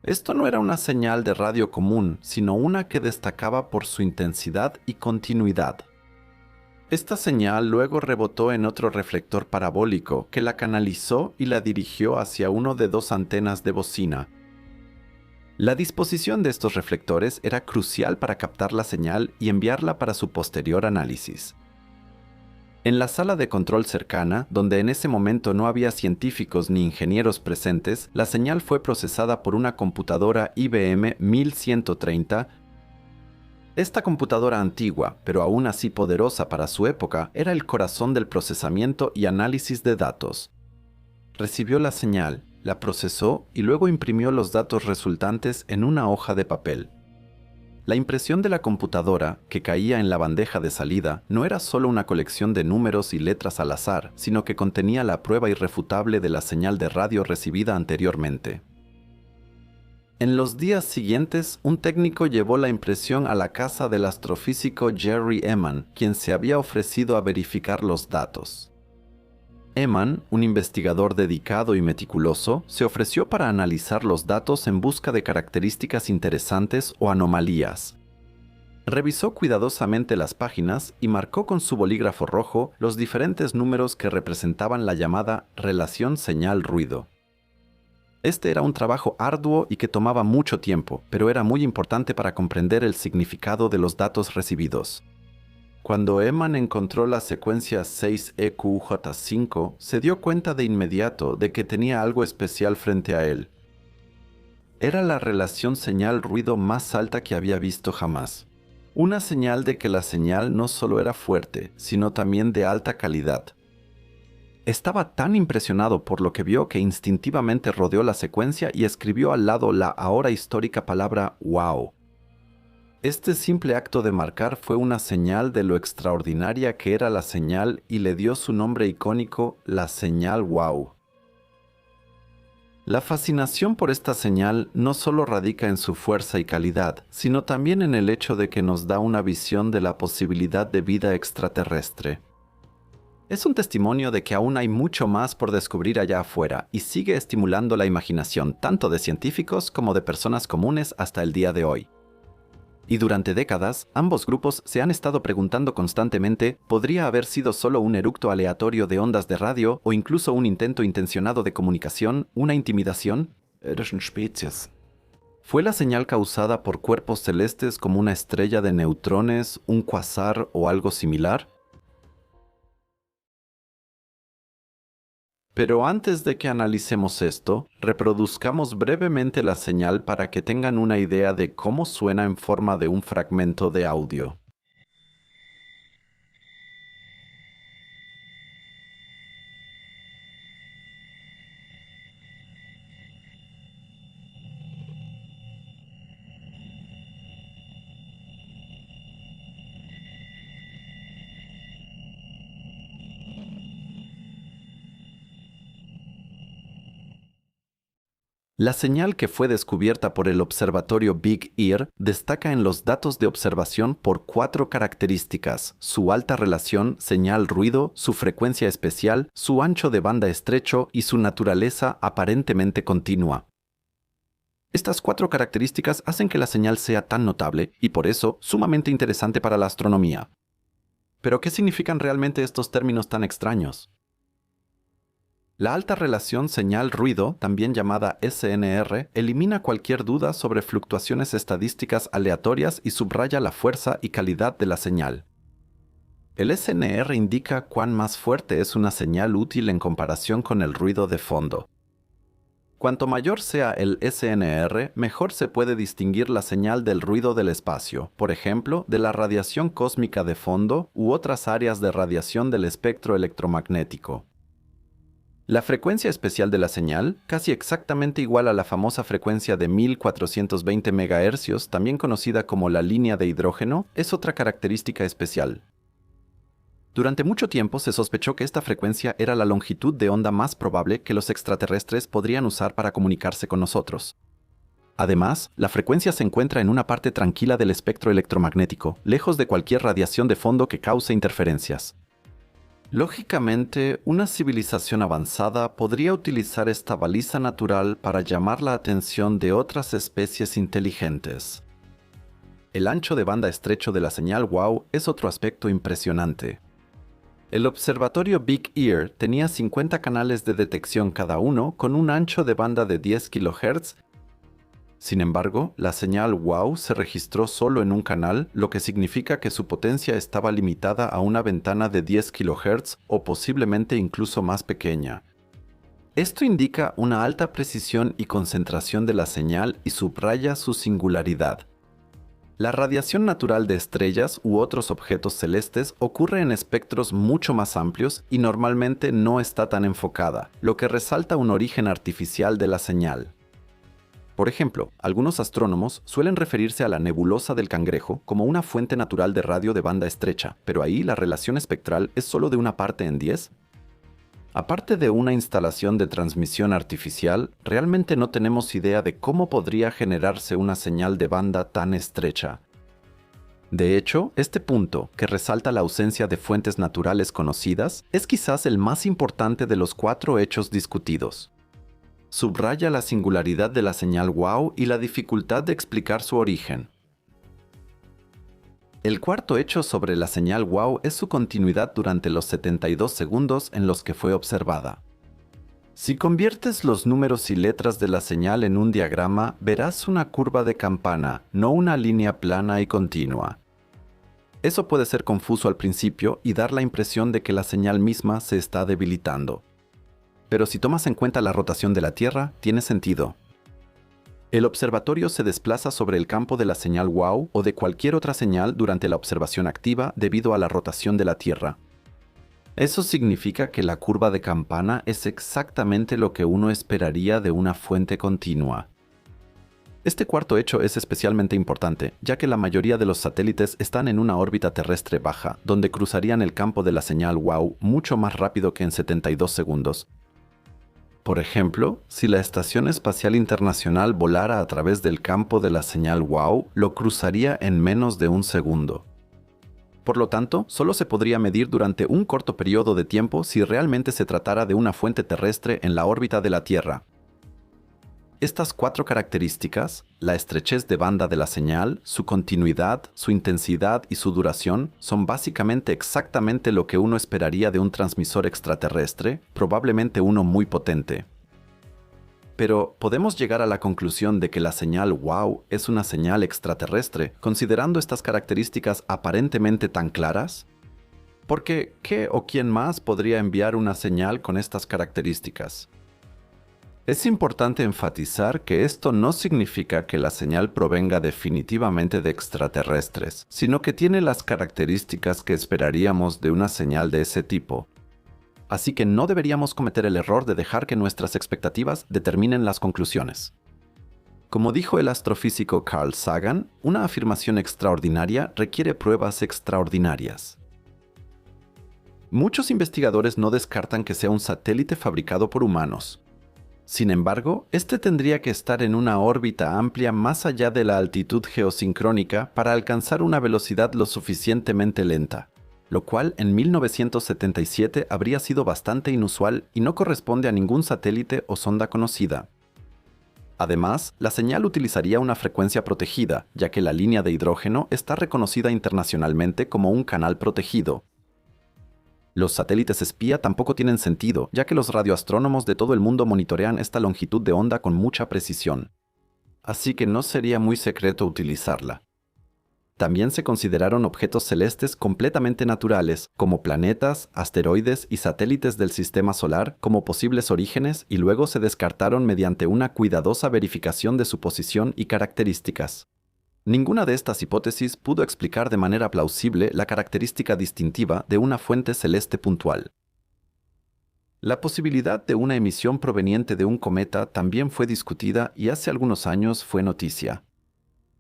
Esto no era una señal de radio común, sino una que destacaba por su intensidad y continuidad. Esta señal luego rebotó en otro reflector parabólico que la canalizó y la dirigió hacia uno de 2 antenas de bocina. La disposición de estos reflectores era crucial para captar la señal y enviarla para su posterior análisis. En la sala de control cercana, donde en ese momento no había científicos ni ingenieros presentes, la señal fue procesada por una computadora IBM 1130. Esta computadora antigua, pero aún así poderosa para su época, era el corazón del procesamiento y análisis de datos. Recibió la señal, la procesó y luego imprimió los datos resultantes en una hoja de papel. La impresión de la computadora, que caía en la bandeja de salida, no era solo una colección de números y letras al azar, sino que contenía la prueba irrefutable de la señal de radio recibida anteriormente. En los días siguientes, un técnico llevó la impresión a la casa del astrofísico Jerry Ehman, quien se había ofrecido a verificar los datos. Ehman, un investigador dedicado y meticuloso, se ofreció para analizar los datos en busca de características interesantes o anomalías. Revisó cuidadosamente las páginas y marcó con su bolígrafo rojo los diferentes números que representaban la llamada relación señal-ruido. Este era un trabajo arduo y que tomaba mucho tiempo, pero era muy importante para comprender el significado de los datos recibidos. Cuando Ehman encontró la secuencia 6EQJ5, se dio cuenta de inmediato de que tenía algo especial frente a él. Era la relación señal-ruido más alta que había visto jamás. Una señal de que la señal no solo era fuerte, sino también de alta calidad. Estaba tan impresionado por lo que vio que instintivamente rodeó la secuencia y escribió al lado la ahora histórica palabra «wow». Este simple acto de marcar fue una señal de lo extraordinaria que era la señal y le dio su nombre icónico, la señal WOW. La fascinación por esta señal no solo radica en su fuerza y calidad, sino también en el hecho de que nos da una visión de la posibilidad de vida extraterrestre. Es un testimonio de que aún hay mucho más por descubrir allá afuera y sigue estimulando la imaginación tanto de científicos como de personas comunes hasta el día de hoy. Y durante décadas, ambos grupos se han estado preguntando constantemente, ¿podría haber sido solo un eructo aleatorio de ondas de radio o incluso un intento intencionado de comunicación, una intimidación? ¿Fue la señal causada por cuerpos celestes como una estrella de neutrones, un cuasar o algo similar? Pero antes de que analicemos esto, reproduzcamos brevemente la señal para que tengan una idea de cómo suena en forma de un fragmento de audio. La señal que fue descubierta por el observatorio Big Ear destaca en los datos de observación por 4 características: su alta relación señal-ruido, su frecuencia especial, su ancho de banda estrecho y su naturaleza aparentemente continua. Estas 4 características hacen que la señal sea tan notable y por eso sumamente interesante para la astronomía. ¿Pero qué significan realmente estos términos tan extraños? La alta relación señal-ruido, también llamada SNR, elimina cualquier duda sobre fluctuaciones estadísticas aleatorias y subraya la fuerza y calidad de la señal. El SNR indica cuán más fuerte es una señal útil en comparación con el ruido de fondo. Cuanto mayor sea el SNR, mejor se puede distinguir la señal del ruido del espacio, por ejemplo, de la radiación cósmica de fondo u otras áreas de radiación del espectro electromagnético. La frecuencia especial de la señal, casi exactamente igual a la famosa frecuencia de 1420 MHz, también conocida como la línea de hidrógeno, es otra característica especial. Durante mucho tiempo se sospechó que esta frecuencia era la longitud de onda más probable que los extraterrestres podrían usar para comunicarse con nosotros. Además, la frecuencia se encuentra en una parte tranquila del espectro electromagnético, lejos de cualquier radiación de fondo que cause interferencias. Lógicamente, una civilización avanzada podría utilizar esta baliza natural para llamar la atención de otras especies inteligentes. El ancho de banda estrecho de la señal WOW es otro aspecto impresionante. El observatorio Big Ear tenía 50 canales de detección cada uno con un ancho de banda de 10 kHz. Sin embargo, la señal WOW se registró solo en un canal, lo que significa que su potencia estaba limitada a una ventana de 10 kHz o posiblemente incluso más pequeña. Esto indica una alta precisión y concentración de la señal y subraya su singularidad. La radiación natural de estrellas u otros objetos celestes ocurre en espectros mucho más amplios y normalmente no está tan enfocada, lo que resalta un origen artificial de la señal. Por ejemplo, algunos astrónomos suelen referirse a la nebulosa del Cangrejo como una fuente natural de radio de banda estrecha, pero ahí la relación espectral es solo de una parte en 10. Aparte de una instalación de transmisión artificial, realmente no tenemos idea de cómo podría generarse una señal de banda tan estrecha. De hecho, este punto, que resalta la ausencia de fuentes naturales conocidas, es quizás el más importante de los 4 hechos discutidos. Subraya la singularidad de la señal WOW y la dificultad de explicar su origen. El cuarto hecho sobre la señal WOW es su continuidad durante los 72 segundos en los que fue observada. Si conviertes los números y letras de la señal en un diagrama, verás una curva de campana, no una línea plana y continua. Eso puede ser confuso al principio y dar la impresión de que la señal misma se está debilitando. Pero si tomas en cuenta la rotación de la Tierra, tiene sentido. El observatorio se desplaza sobre el campo de la señal WOW o de cualquier otra señal durante la observación activa debido a la rotación de la Tierra. Eso significa que la curva de campana es exactamente lo que uno esperaría de una fuente continua. Este cuarto hecho es especialmente importante, ya que la mayoría de los satélites están en una órbita terrestre baja, donde cruzarían el campo de la señal WOW mucho más rápido que en 72 segundos. Por ejemplo, si la Estación Espacial Internacional volara a través del campo de la señal WOW, lo cruzaría en menos de un segundo. Por lo tanto, solo se podría medir durante un corto periodo de tiempo si realmente se tratara de una fuente terrestre en la órbita de la Tierra. Estas cuatro características, la estrechez de banda de la señal, su continuidad, su intensidad y su duración, son básicamente exactamente lo que uno esperaría de un transmisor extraterrestre, probablemente uno muy potente. Pero, ¿podemos llegar a la conclusión de que la señal WOW es una señal extraterrestre, considerando estas características aparentemente tan claras? Porque, ¿qué o quién más podría enviar una señal con estas características? Es importante enfatizar que esto no significa que la señal provenga definitivamente de extraterrestres, sino que tiene las características que esperaríamos de una señal de ese tipo. Así que no deberíamos cometer el error de dejar que nuestras expectativas determinen las conclusiones. Como dijo el astrofísico Carl Sagan, una afirmación extraordinaria requiere pruebas extraordinarias. Muchos investigadores no descartan que sea un satélite fabricado por humanos. Sin embargo, este tendría que estar en una órbita amplia más allá de la altitud geosincrónica para alcanzar una velocidad lo suficientemente lenta, lo cual en 1977 habría sido bastante inusual y no corresponde a ningún satélite o sonda conocida. Además, la señal utilizaría una frecuencia protegida, ya que la línea de hidrógeno está reconocida internacionalmente como un canal protegido. Los satélites espía tampoco tienen sentido, ya que los radioastrónomos de todo el mundo monitorean esta longitud de onda con mucha precisión. Así que no sería muy secreto utilizarla. También se consideraron objetos celestes completamente naturales, como planetas, asteroides y satélites del sistema solar, como posibles orígenes, y luego se descartaron mediante una cuidadosa verificación de su posición y características. Ninguna de estas hipótesis pudo explicar de manera plausible la característica distintiva de una fuente celeste puntual. La posibilidad de una emisión proveniente de un cometa también fue discutida y hace algunos años fue noticia.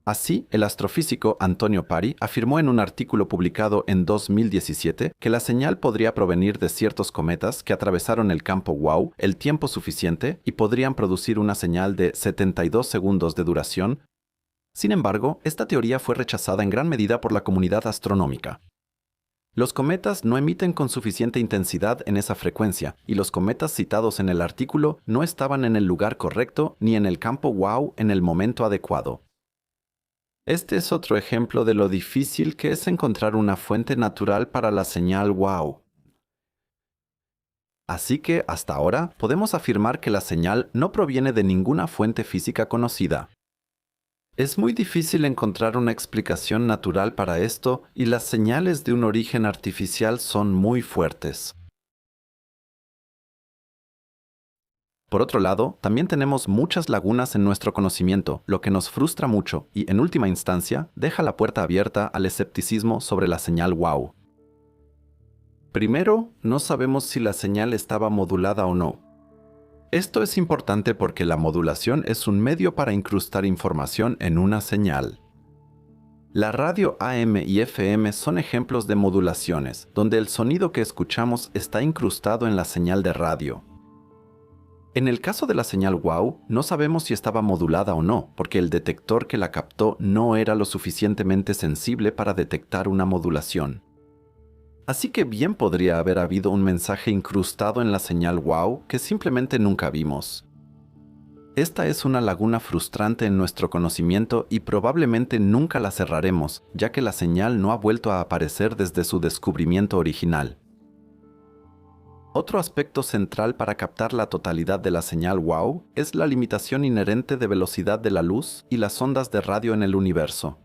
Así, el astrofísico Antonio Pari afirmó en un artículo publicado en 2017 que la señal podría provenir de ciertos cometas que atravesaron el campo WOW el tiempo suficiente y podrían producir una señal de 72 segundos de duración. Sin embargo, esta teoría fue rechazada en gran medida por la comunidad astronómica. Los cometas no emiten con suficiente intensidad en esa frecuencia, y los cometas citados en el artículo no estaban en el lugar correcto ni en el campo WOW en el momento adecuado. Este es otro ejemplo de lo difícil que es encontrar una fuente natural para la señal WOW. Así que, hasta ahora, podemos afirmar que la señal no proviene de ninguna fuente física conocida. Es muy difícil encontrar una explicación natural para esto y las señales de un origen artificial son muy fuertes. Por otro lado, también tenemos muchas lagunas en nuestro conocimiento, lo que nos frustra mucho y, en última instancia, deja la puerta abierta al escepticismo sobre la señal WOW. Primero, no sabemos si la señal estaba modulada o no. Esto es importante porque la modulación es un medio para incrustar información en una señal. La radio AM y FM son ejemplos de modulaciones, donde el sonido que escuchamos está incrustado en la señal de radio. En el caso de la señal WOW, no sabemos si estaba modulada o no, porque el detector que la captó no era lo suficientemente sensible para detectar una modulación. Así que bien podría haber habido un mensaje incrustado en la señal WOW que simplemente nunca vimos. Esta es una laguna frustrante en nuestro conocimiento y probablemente nunca la cerraremos, ya que la señal no ha vuelto a aparecer desde su descubrimiento original. Otro aspecto central para captar la totalidad de la señal WOW es la limitación inherente de velocidad de la luz y las ondas de radio en el universo.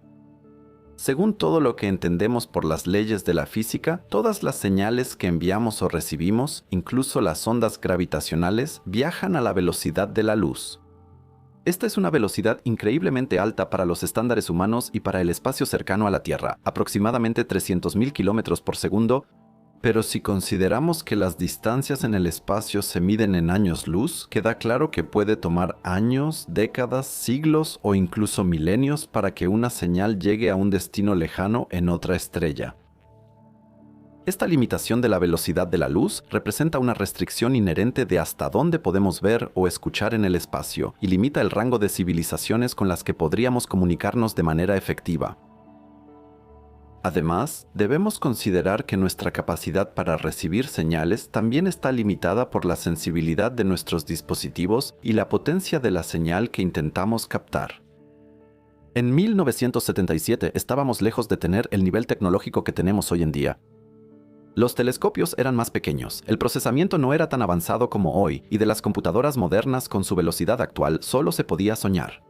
Según todo lo que entendemos por las leyes de la física, todas las señales que enviamos o recibimos, incluso las ondas gravitacionales, viajan a la velocidad de la luz. Esta es una velocidad increíblemente alta para los estándares humanos y para el espacio cercano a la Tierra, aproximadamente 300.000 km por segundo, Pero si consideramos que las distancias en el espacio se miden en años luz, queda claro que puede tomar años, décadas, siglos o incluso milenios para que una señal llegue a un destino lejano en otra estrella. Esta limitación de la velocidad de la luz representa una restricción inherente de hasta dónde podemos ver o escuchar en el espacio y limita el rango de civilizaciones con las que podríamos comunicarnos de manera efectiva. Además, debemos considerar que nuestra capacidad para recibir señales también está limitada por la sensibilidad de nuestros dispositivos y la potencia de la señal que intentamos captar. En 1977 estábamos lejos de tener el nivel tecnológico que tenemos hoy en día. Los telescopios eran más pequeños, el procesamiento no era tan avanzado como hoy, y de las computadoras modernas con su velocidad actual solo se podía soñar.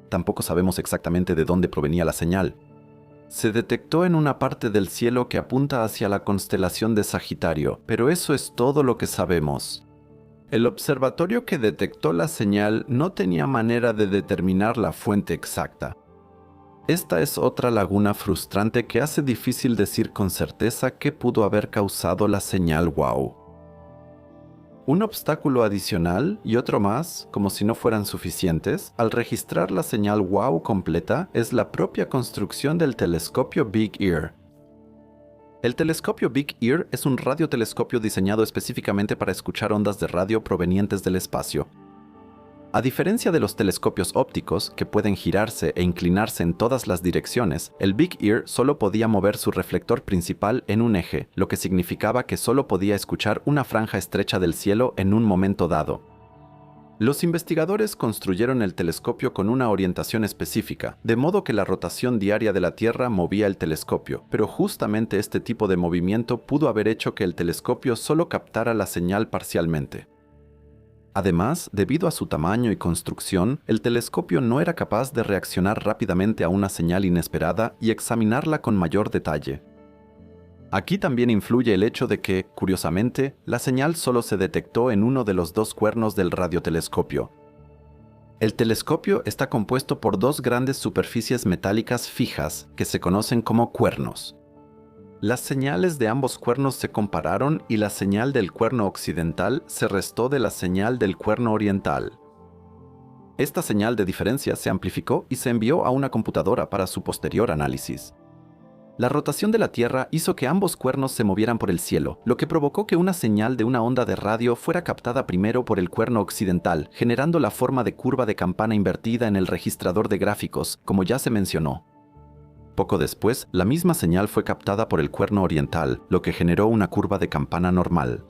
Tampoco sabemos exactamente de dónde provenía la señal. Se detectó en una parte del cielo que apunta hacia la constelación de Sagitario, pero eso es todo lo que sabemos. El observatorio que detectó la señal no tenía manera de determinar la fuente exacta. Esta es otra laguna frustrante que hace difícil decir con certeza qué pudo haber causado la señal WOW. Un obstáculo adicional, y otro más, como si no fueran suficientes, al registrar la señal WOW completa es la propia construcción del telescopio Big Ear. El telescopio Big Ear es un radiotelescopio diseñado específicamente para escuchar ondas de radio provenientes del espacio. A diferencia de los telescopios ópticos, que pueden girarse e inclinarse en todas las direcciones, el Big Ear solo podía mover su reflector principal en un eje, lo que significaba que solo podía escuchar una franja estrecha del cielo en un momento dado. Los investigadores construyeron el telescopio con una orientación específica, de modo que la rotación diaria de la Tierra movía el telescopio, pero justamente este tipo de movimiento pudo haber hecho que el telescopio solo captara la señal parcialmente. Además, debido a su tamaño y construcción, el telescopio no era capaz de reaccionar rápidamente a una señal inesperada y examinarla con mayor detalle. Aquí también influye el hecho de que, curiosamente, la señal solo se detectó en uno de los dos cuernos del radiotelescopio. El telescopio está compuesto por dos grandes superficies metálicas fijas que se conocen como cuernos. Las señales de ambos cuernos se compararon y la señal del cuerno occidental se restó de la señal del cuerno oriental. Esta señal de diferencia se amplificó y se envió a una computadora para su posterior análisis. La rotación de la Tierra hizo que ambos cuernos se movieran por el cielo, lo que provocó que una señal de una onda de radio fuera captada primero por el cuerno occidental, generando la forma de curva de campana invertida en el registrador de gráficos, como ya se mencionó. Poco después, la misma señal fue captada por el cuerno oriental, lo que generó una curva de campana normal.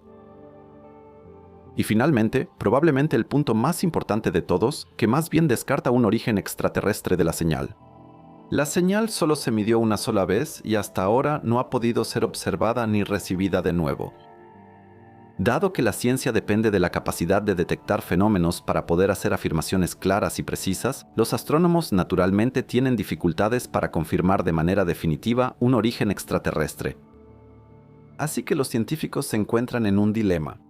Y finalmente, probablemente el punto más importante de todos, que más bien descarta un origen extraterrestre de la señal. La señal solo se midió una sola vez y hasta ahora no ha podido ser observada ni recibida de nuevo. Dado que la ciencia depende de la capacidad de detectar fenómenos para poder hacer afirmaciones claras y precisas, los astrónomos naturalmente tienen dificultades para confirmar de manera definitiva un origen extraterrestre. Así que los científicos se encuentran en un dilema.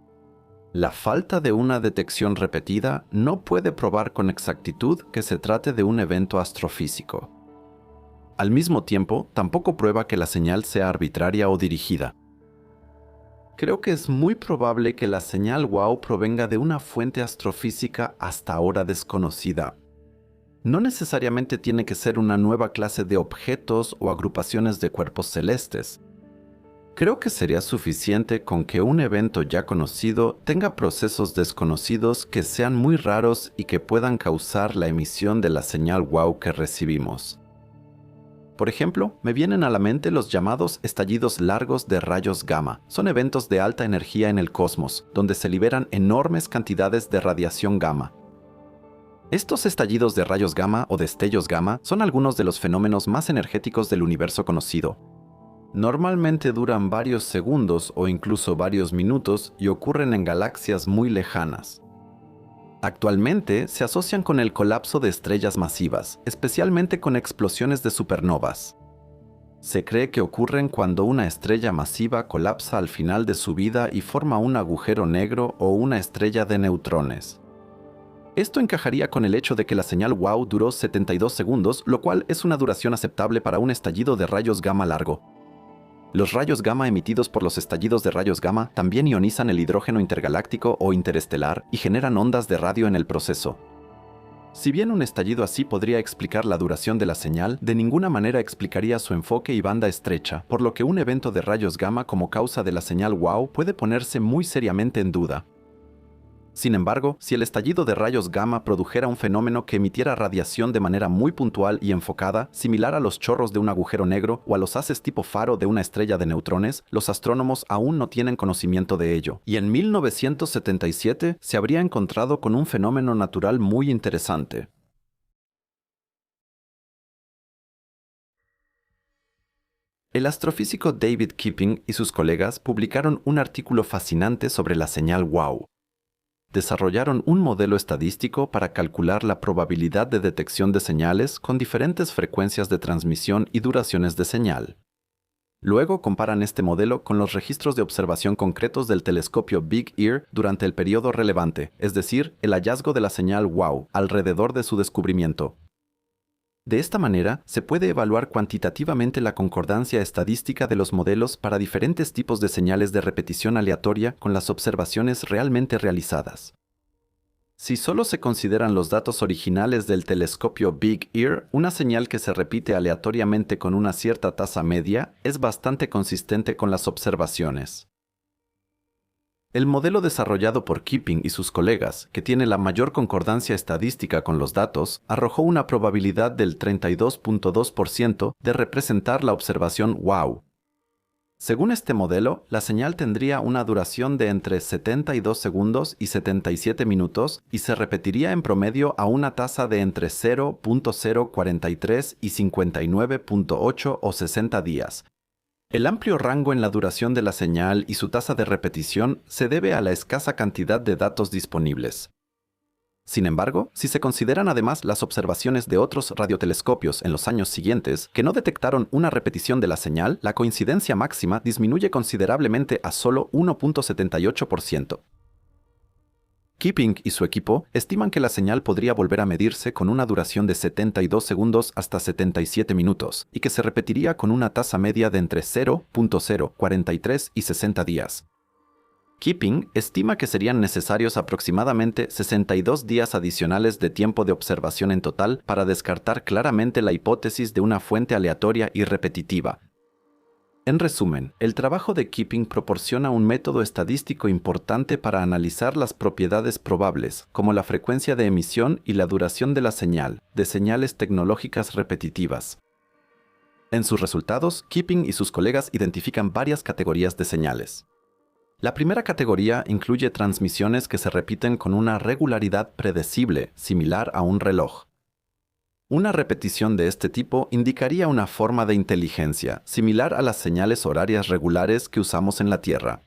La falta de una detección repetida no puede probar con exactitud que se trate de un evento astrofísico. Al mismo tiempo, tampoco prueba que la señal sea arbitraria o dirigida. Creo que es muy probable que la señal WOW provenga de una fuente astrofísica hasta ahora desconocida. No necesariamente tiene que ser una nueva clase de objetos o agrupaciones de cuerpos celestes. Creo que sería suficiente con que un evento ya conocido tenga procesos desconocidos que sean muy raros y que puedan causar la emisión de la señal WOW que recibimos. Por ejemplo, me vienen a la mente los llamados estallidos largos de rayos gamma. Son eventos de alta energía en el cosmos, donde se liberan enormes cantidades de radiación gamma. Estos estallidos de rayos gamma o destellos gamma son algunos de los fenómenos más energéticos del universo conocido. Normalmente duran varios segundos o incluso varios minutos y ocurren en galaxias muy lejanas. Actualmente se asocian con el colapso de estrellas masivas, especialmente con explosiones de supernovas. Se cree que ocurren cuando una estrella masiva colapsa al final de su vida y forma un agujero negro o una estrella de neutrones. Esto encajaría con el hecho de que la señal WOW duró 72 segundos, lo cual es una duración aceptable para un estallido de rayos gamma largo. Los rayos gamma emitidos por los estallidos de rayos gamma también ionizan el hidrógeno intergaláctico o interestelar y generan ondas de radio en el proceso. Si bien un estallido así podría explicar la duración de la señal, de ninguna manera explicaría su enfoque y banda estrecha, por lo que un evento de rayos gamma como causa de la señal WOW puede ponerse muy seriamente en duda. Sin embargo, si el estallido de rayos gamma produjera un fenómeno que emitiera radiación de manera muy puntual y enfocada, similar a los chorros de un agujero negro o a los haces tipo faro de una estrella de neutrones, los astrónomos aún no tienen conocimiento de ello. Y en 1977 se habría encontrado con un fenómeno natural muy interesante. El astrofísico David Kipping y sus colegas publicaron un artículo fascinante sobre la señal WOW. Desarrollaron un modelo estadístico para calcular la probabilidad de detección de señales con diferentes frecuencias de transmisión y duraciones de señal. Luego comparan este modelo con los registros de observación concretos del telescopio Big Ear durante el periodo relevante, es decir, el hallazgo de la señal WOW alrededor de su descubrimiento. De esta manera, se puede evaluar cuantitativamente la concordancia estadística de los modelos para diferentes tipos de señales de repetición aleatoria con las observaciones realmente realizadas. Si solo se consideran los datos originales del telescopio Big Ear, una señal que se repite aleatoriamente con una cierta tasa media es bastante consistente con las observaciones. El modelo desarrollado por Kipping y sus colegas, que tiene la mayor concordancia estadística con los datos, arrojó una probabilidad del 32.2% de representar la observación WOW. Según este modelo, la señal tendría una duración de entre 72 segundos y 77 minutos y se repetiría en promedio a una tasa de entre 0.043 y 59.8 o 60 días. El amplio rango en la duración de la señal y su tasa de repetición se debe a la escasa cantidad de datos disponibles. Sin embargo, si se consideran además las observaciones de otros radiotelescopios en los años siguientes que no detectaron una repetición de la señal, la coincidencia máxima disminuye considerablemente a solo 1.78%. Kipping y su equipo estiman que la señal podría volver a medirse con una duración de 72 segundos hasta 77 minutos y que se repetiría con una tasa media de entre 0.043 y 60 días. Kipping estima que serían necesarios aproximadamente 62 días adicionales de tiempo de observación en total para descartar claramente la hipótesis de una fuente aleatoria y repetitiva. En resumen, el trabajo de Kipping proporciona un método estadístico importante para analizar las propiedades probables, como la frecuencia de emisión y la duración de la señal, de señales tecnológicas repetitivas. En sus resultados, Kipping y sus colegas identifican varias categorías de señales. La primera categoría incluye transmisiones que se repiten con una regularidad predecible, similar a un reloj. Una repetición de este tipo indicaría una forma de inteligencia, similar a las señales horarias regulares que usamos en la Tierra.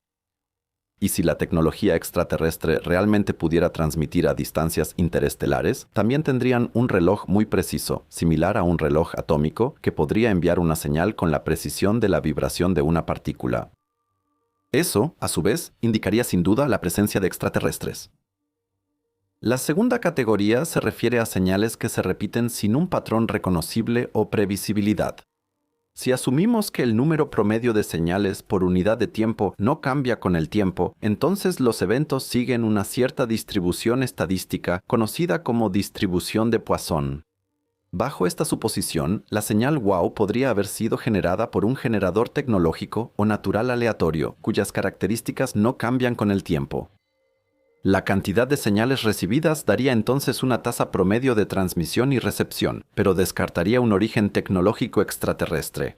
Y si la tecnología extraterrestre realmente pudiera transmitir a distancias interestelares, también tendrían un reloj muy preciso, similar a un reloj atómico, que podría enviar una señal con la precisión de la vibración de una partícula. Eso, a su vez, indicaría sin duda la presencia de extraterrestres. La segunda categoría se refiere a señales que se repiten sin un patrón reconocible o previsibilidad. Si asumimos que el número promedio de señales por unidad de tiempo no cambia con el tiempo, entonces los eventos siguen una cierta distribución estadística conocida como distribución de Poisson. Bajo esta suposición, la señal WOW podría haber sido generada por un generador tecnológico o natural aleatorio, cuyas características no cambian con el tiempo. La cantidad de señales recibidas daría entonces una tasa promedio de transmisión y recepción, pero descartaría un origen tecnológico extraterrestre.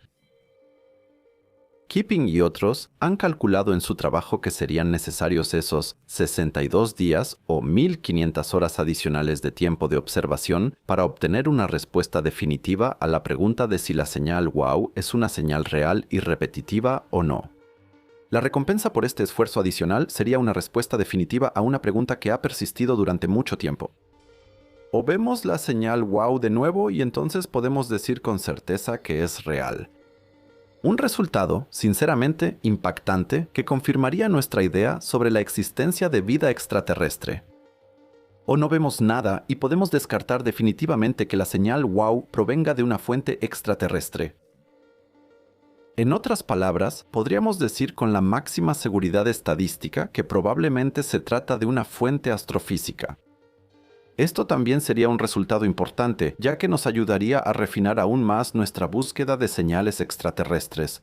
Kipping y otros han calculado en su trabajo que serían necesarios esos 62 días o 1500 horas adicionales de tiempo de observación para obtener una respuesta definitiva a la pregunta de si la señal WOW es una señal real y repetitiva o no. La recompensa por este esfuerzo adicional sería una respuesta definitiva a una pregunta que ha persistido durante mucho tiempo. O vemos la señal WOW de nuevo y entonces podemos decir con certeza que es real. Un resultado, sinceramente, impactante que confirmaría nuestra idea sobre la existencia de vida extraterrestre. O no vemos nada y podemos descartar definitivamente que la señal WOW provenga de una fuente extraterrestre. En otras palabras, podríamos decir con la máxima seguridad estadística que probablemente se trata de una fuente astrofísica. Esto también sería un resultado importante, ya que nos ayudaría a refinar aún más nuestra búsqueda de señales extraterrestres.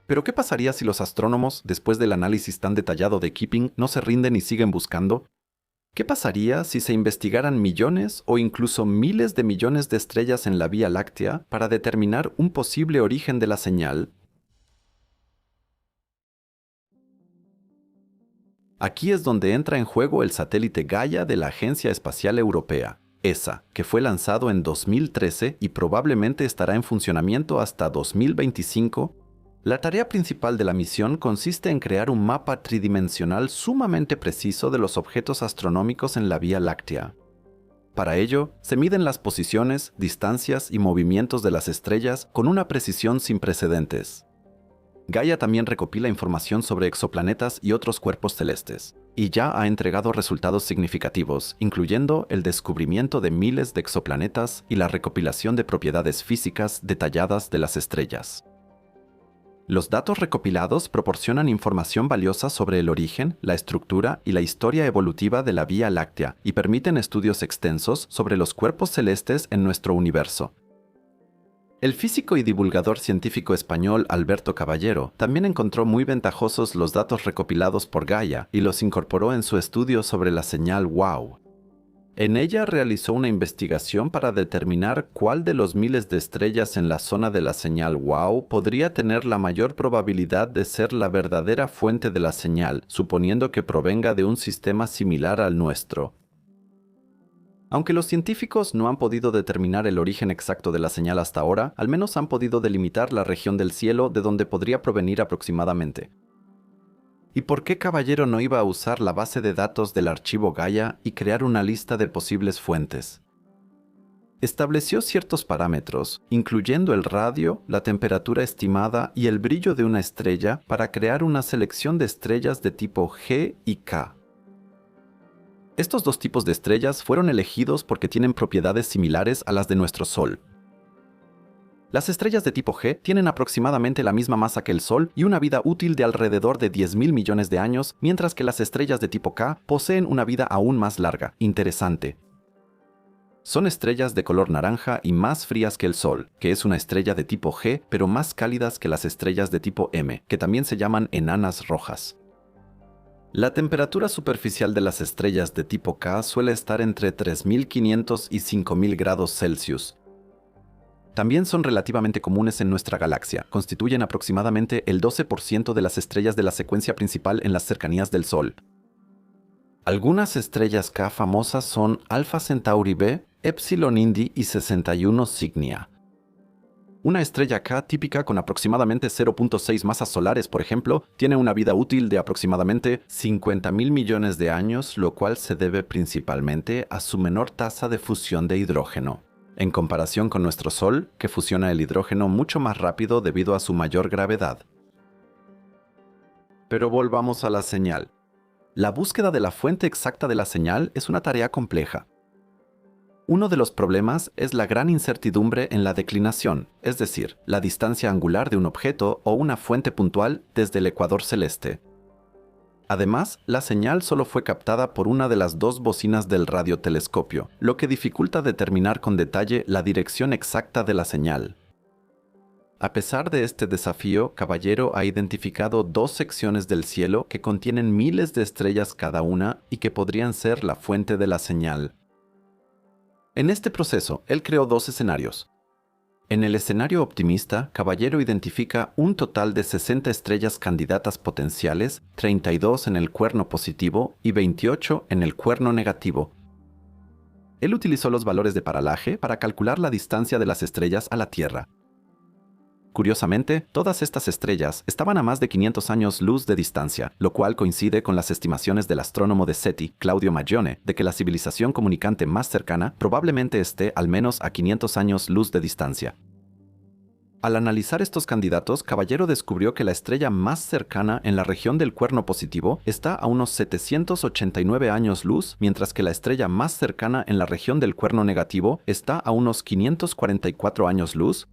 Pero ¿qué pasaría si los astrónomos, después del análisis tan detallado de Keeping, no se rinden y siguen buscando? ¿Qué pasaría si se investigaran millones o incluso miles de millones de estrellas en la Vía Láctea para determinar un posible origen de la señal? Aquí es donde entra en juego el satélite Gaia de la Agencia Espacial Europea, ESA, que fue lanzado en 2013 y probablemente estará en funcionamiento hasta 2025. La tarea principal de la misión consiste en crear un mapa tridimensional sumamente preciso de los objetos astronómicos en la Vía Láctea. Para ello, se miden las posiciones, distancias y movimientos de las estrellas con una precisión sin precedentes. Gaia también recopila información sobre exoplanetas y otros cuerpos celestes, y ya ha entregado resultados significativos, incluyendo el descubrimiento de miles de exoplanetas y la recopilación de propiedades físicas detalladas de las estrellas. Los datos recopilados proporcionan información valiosa sobre el origen, la estructura y la historia evolutiva de la Vía Láctea y permiten estudios extensos sobre los cuerpos celestes en nuestro universo. El físico y divulgador científico español Alberto Caballero también encontró muy ventajosos los datos recopilados por Gaia y los incorporó en su estudio sobre la señal WOW. En ella realizó una investigación para determinar cuál de los miles de estrellas en la zona de la señal WOW podría tener la mayor probabilidad de ser la verdadera fuente de la señal, suponiendo que provenga de un sistema similar al nuestro. Aunque los científicos no han podido determinar el origen exacto de la señal hasta ahora, al menos han podido delimitar la región del cielo de donde podría provenir aproximadamente. ¿Y por qué Caballero no iba a usar la base de datos del archivo Gaia y crear una lista de posibles fuentes? Estableció ciertos parámetros, incluyendo el radio, la temperatura estimada y el brillo de una estrella para crear una selección de estrellas de tipo G y K. Estos dos tipos de estrellas fueron elegidos porque tienen propiedades similares a las de nuestro Sol. Las estrellas de tipo G tienen aproximadamente la misma masa que el Sol y una vida útil de alrededor de 10.000 millones de años, mientras que las estrellas de tipo K poseen una vida aún más larga. Interesante. Son estrellas de color naranja y más frías que el Sol, que es una estrella de tipo G, pero más cálidas que las estrellas de tipo M, que también se llaman enanas rojas. La temperatura superficial de las estrellas de tipo K suele estar entre 3.500 y 5.000 grados Celsius. También son relativamente comunes en nuestra galaxia, constituyen aproximadamente el 12% de las estrellas de la secuencia principal en las cercanías del Sol. Algunas estrellas K famosas son Alpha Centauri b, Epsilon Indi y 61 Cygnia. Una estrella K típica con aproximadamente 0.6 masas solares, por ejemplo, tiene una vida útil de aproximadamente 50.000 millones de años, lo cual se debe principalmente a su menor tasa de fusión de hidrógeno, en comparación con nuestro Sol, que fusiona el hidrógeno mucho más rápido debido a su mayor gravedad. Pero volvamos a la señal. La búsqueda de la fuente exacta de la señal es una tarea compleja. Uno de los problemas es la gran incertidumbre en la declinación, es decir, la distancia angular de un objeto o una fuente puntual desde el ecuador celeste. Además, la señal solo fue captada por una de las dos bocinas del radiotelescopio, lo que dificulta determinar con detalle la dirección exacta de la señal. A pesar de este desafío, Caballero ha identificado dos secciones del cielo que contienen miles de estrellas cada una y que podrían ser la fuente de la señal. En este proceso, él creó dos escenarios. En el escenario optimista, Caballero identifica un total de 60 estrellas candidatas potenciales, 32 en el cuerno positivo y 28 en el cuerno negativo. Él utilizó los valores de paralaje para calcular la distancia de las estrellas a la Tierra. Curiosamente, todas estas estrellas estaban a más de 500 años luz de distancia, lo cual coincide con las estimaciones del astrónomo de SETI, Claudio Maggione, de que la civilización comunicante más cercana probablemente esté al menos a 500 años luz de distancia. Al analizar estos candidatos, Caballero descubrió que la estrella más cercana en la región del cuerno positivo está a unos 789 años luz, mientras que la estrella más cercana en la región del cuerno negativo está a unos 544 años luz.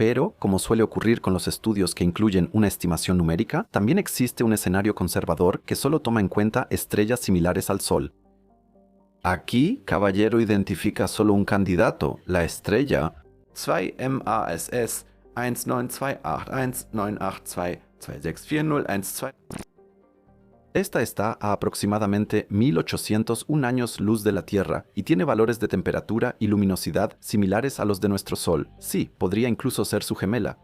Pero, como suele ocurrir con los estudios que incluyen una estimación numérica, también existe un escenario conservador que solo toma en cuenta estrellas similares al Sol. Aquí, Caballero identifica solo un candidato, la estrella 2MASS 192819822640112. Esta está a aproximadamente 1801 años luz de la Tierra y tiene valores de temperatura y luminosidad similares a los de nuestro Sol. Sí, podría incluso ser su gemela.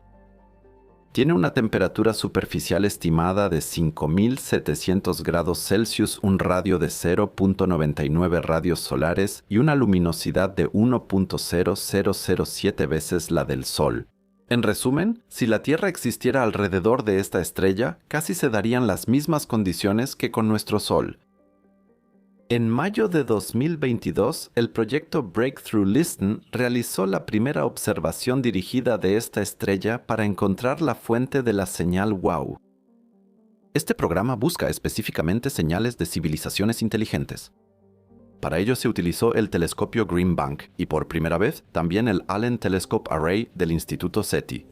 Tiene una temperatura superficial estimada de 5700 grados Celsius, un radio de 0.99 radios solares y una luminosidad de 1.0007 veces la del Sol. En resumen, si la Tierra existiera alrededor de esta estrella, casi se darían las mismas condiciones que con nuestro Sol. En mayo de 2022, el proyecto Breakthrough Listen realizó la primera observación dirigida de esta estrella para encontrar la fuente de la señal WOW. Este programa busca específicamente señales de civilizaciones inteligentes. Para ello se utilizó el telescopio Green Bank y por primera vez también el Allen Telescope Array del Instituto SETI.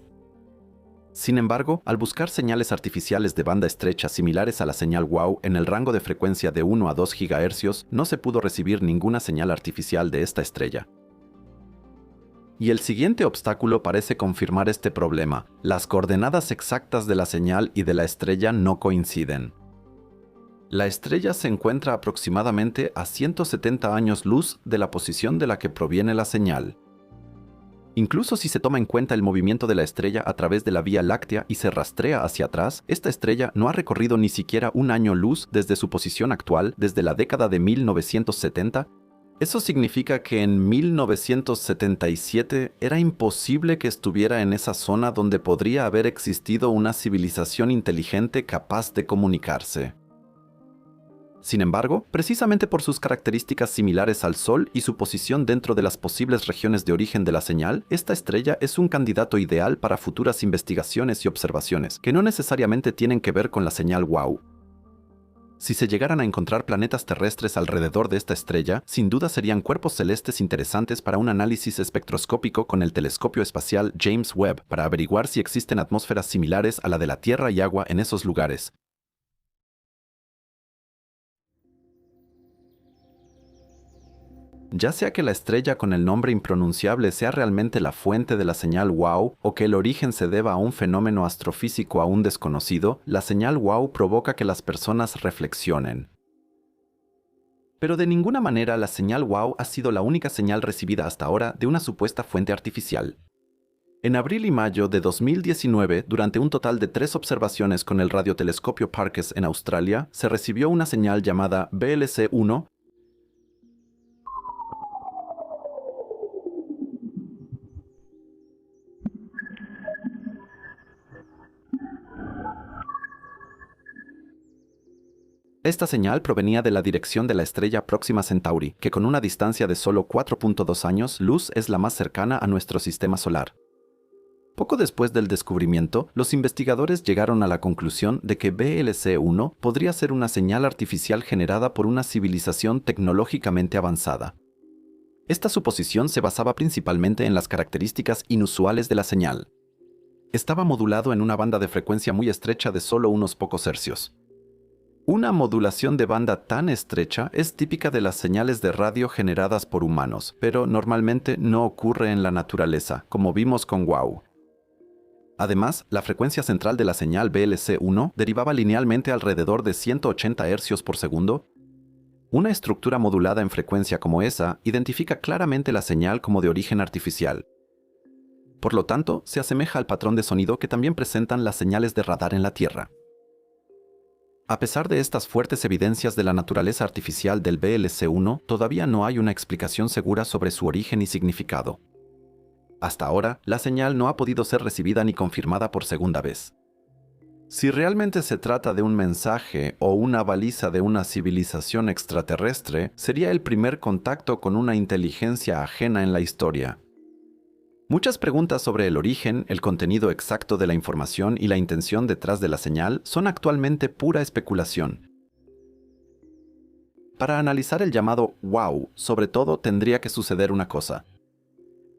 Sin embargo, al buscar señales artificiales de banda estrecha similares a la señal WOW en el rango de frecuencia de 1 a 2 GHz, no se pudo recibir ninguna señal artificial de esta estrella. Y el siguiente obstáculo parece confirmar este problema: las coordenadas exactas de la señal y de la estrella no coinciden. La estrella se encuentra aproximadamente a 170 años luz de la posición de la que proviene la señal. Incluso si se toma en cuenta el movimiento de la estrella a través de la Vía Láctea y se rastrea hacia atrás, esta estrella no ha recorrido ni siquiera un año luz desde su posición actual desde la década de 1970. Eso significa que en 1977 era imposible que estuviera en esa zona donde podría haber existido una civilización inteligente capaz de comunicarse. Sin embargo, precisamente por sus características similares al Sol y su posición dentro de las posibles regiones de origen de la señal, esta estrella es un candidato ideal para futuras investigaciones y observaciones, que no necesariamente tienen que ver con la señal WOW. Si se llegaran a encontrar planetas terrestres alrededor de esta estrella, sin duda serían cuerpos celestes interesantes para un análisis espectroscópico con el telescopio espacial James Webb, para averiguar si existen atmósferas similares a la de la Tierra y agua en esos lugares. Ya sea que la estrella con el nombre impronunciable sea realmente la fuente de la señal WOW o que el origen se deba a un fenómeno astrofísico aún desconocido, la señal WOW provoca que las personas reflexionen. Pero de ninguna manera la señal WOW ha sido la única señal recibida hasta ahora de una supuesta fuente artificial. En abril y mayo de 2019, durante un total de 3 observaciones con el radiotelescopio Parkes en Australia, se recibió una señal llamada BLC-1. Esta señal provenía de la dirección de la estrella Próxima Centauri, que con una distancia de solo 4.2 años luz es la más cercana a nuestro sistema solar. Poco después del descubrimiento, los investigadores llegaron a la conclusión de que BLC-1 podría ser una señal artificial generada por una civilización tecnológicamente avanzada. Esta suposición se basaba principalmente en las características inusuales de la señal. Estaba modulado en una banda de frecuencia muy estrecha de solo unos pocos hercios. Una modulación de banda tan estrecha es típica de las señales de radio generadas por humanos, pero normalmente no ocurre en la naturaleza, como vimos con WOW. Además, la frecuencia central de la señal BLC-1 derivaba linealmente alrededor de 180 Hz por segundo. Una estructura modulada en frecuencia como esa identifica claramente la señal como de origen artificial. Por lo tanto, se asemeja al patrón de sonido que también presentan las señales de radar en la Tierra. A pesar de estas fuertes evidencias de la naturaleza artificial del BLC-1, todavía no hay una explicación segura sobre su origen y significado. Hasta ahora, la señal no ha podido ser recibida ni confirmada por segunda vez. Si realmente se trata de un mensaje o una baliza de una civilización extraterrestre, sería el primer contacto con una inteligencia ajena en la historia. Muchas preguntas sobre el origen, el contenido exacto de la información y la intención detrás de la señal son actualmente pura especulación. Para analizar el llamado WOW, sobre todo tendría que suceder una cosa.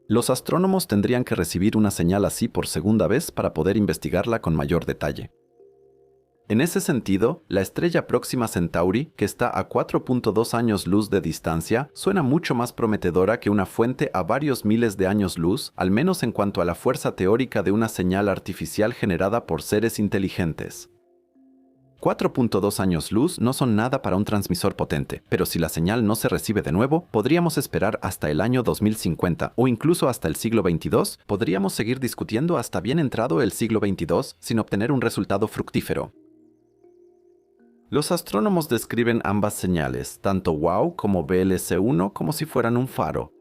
Los astrónomos tendrían que recibir una señal así por segunda vez para poder investigarla con mayor detalle. En ese sentido, la estrella Próxima Centauri, que está a 4.2 años luz de distancia, suena mucho más prometedora que una fuente a varios miles de años luz, al menos en cuanto a la fuerza teórica de una señal artificial generada por seres inteligentes. 4.2 años luz no son nada para un transmisor potente, pero si la señal no se recibe de nuevo, podríamos esperar hasta el año 2050 o incluso hasta el siglo XXII. Podríamos seguir discutiendo hasta bien entrado el siglo XXII sin obtener un resultado fructífero. Los astrónomos describen ambas señales, tanto WOW como BLC-1, como si fueran un faro.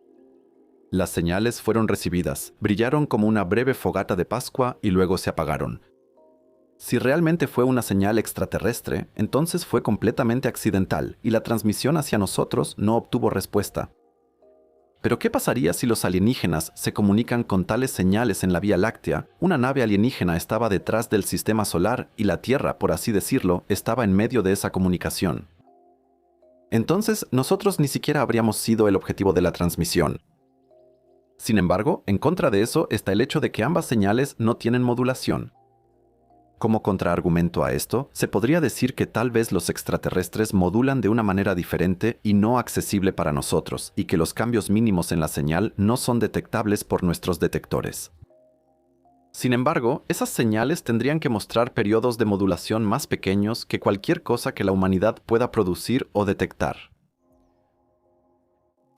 Las señales fueron recibidas, brillaron como una breve fogata de Pascua y luego se apagaron. Si realmente fue una señal extraterrestre, entonces fue completamente accidental y la transmisión hacia nosotros no obtuvo respuesta. Pero ¿qué pasaría si los alienígenas se comunican con tales señales en la Vía Láctea? Una nave alienígena estaba detrás del sistema solar y la Tierra, por así decirlo, estaba en medio de esa comunicación. Entonces, nosotros ni siquiera habríamos sido el objetivo de la transmisión. Sin embargo, en contra de eso está el hecho de que ambas señales no tienen modulación. Como contraargumento a esto, se podría decir que tal vez los extraterrestres modulan de una manera diferente y no accesible para nosotros, y que los cambios mínimos en la señal no son detectables por nuestros detectores. Sin embargo, esas señales tendrían que mostrar periodos de modulación más pequeños que cualquier cosa que la humanidad pueda producir o detectar.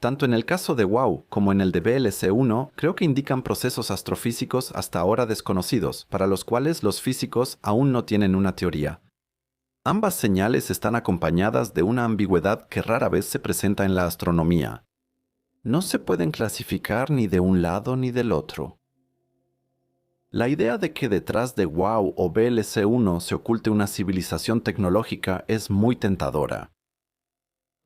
Tanto en el caso de WOW como en el de BLC-1, creo que indican procesos astrofísicos hasta ahora desconocidos, para los cuales los físicos aún no tienen una teoría. Ambas señales están acompañadas de una ambigüedad que rara vez se presenta en la astronomía. No se pueden clasificar ni de un lado ni del otro. La idea de que detrás de WOW o BLC-1 se oculte una civilización tecnológica es muy tentadora.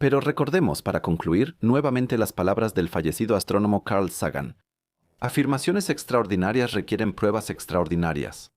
Pero recordemos, para concluir, nuevamente las palabras del fallecido astrónomo Carl Sagan. Afirmaciones extraordinarias requieren pruebas extraordinarias.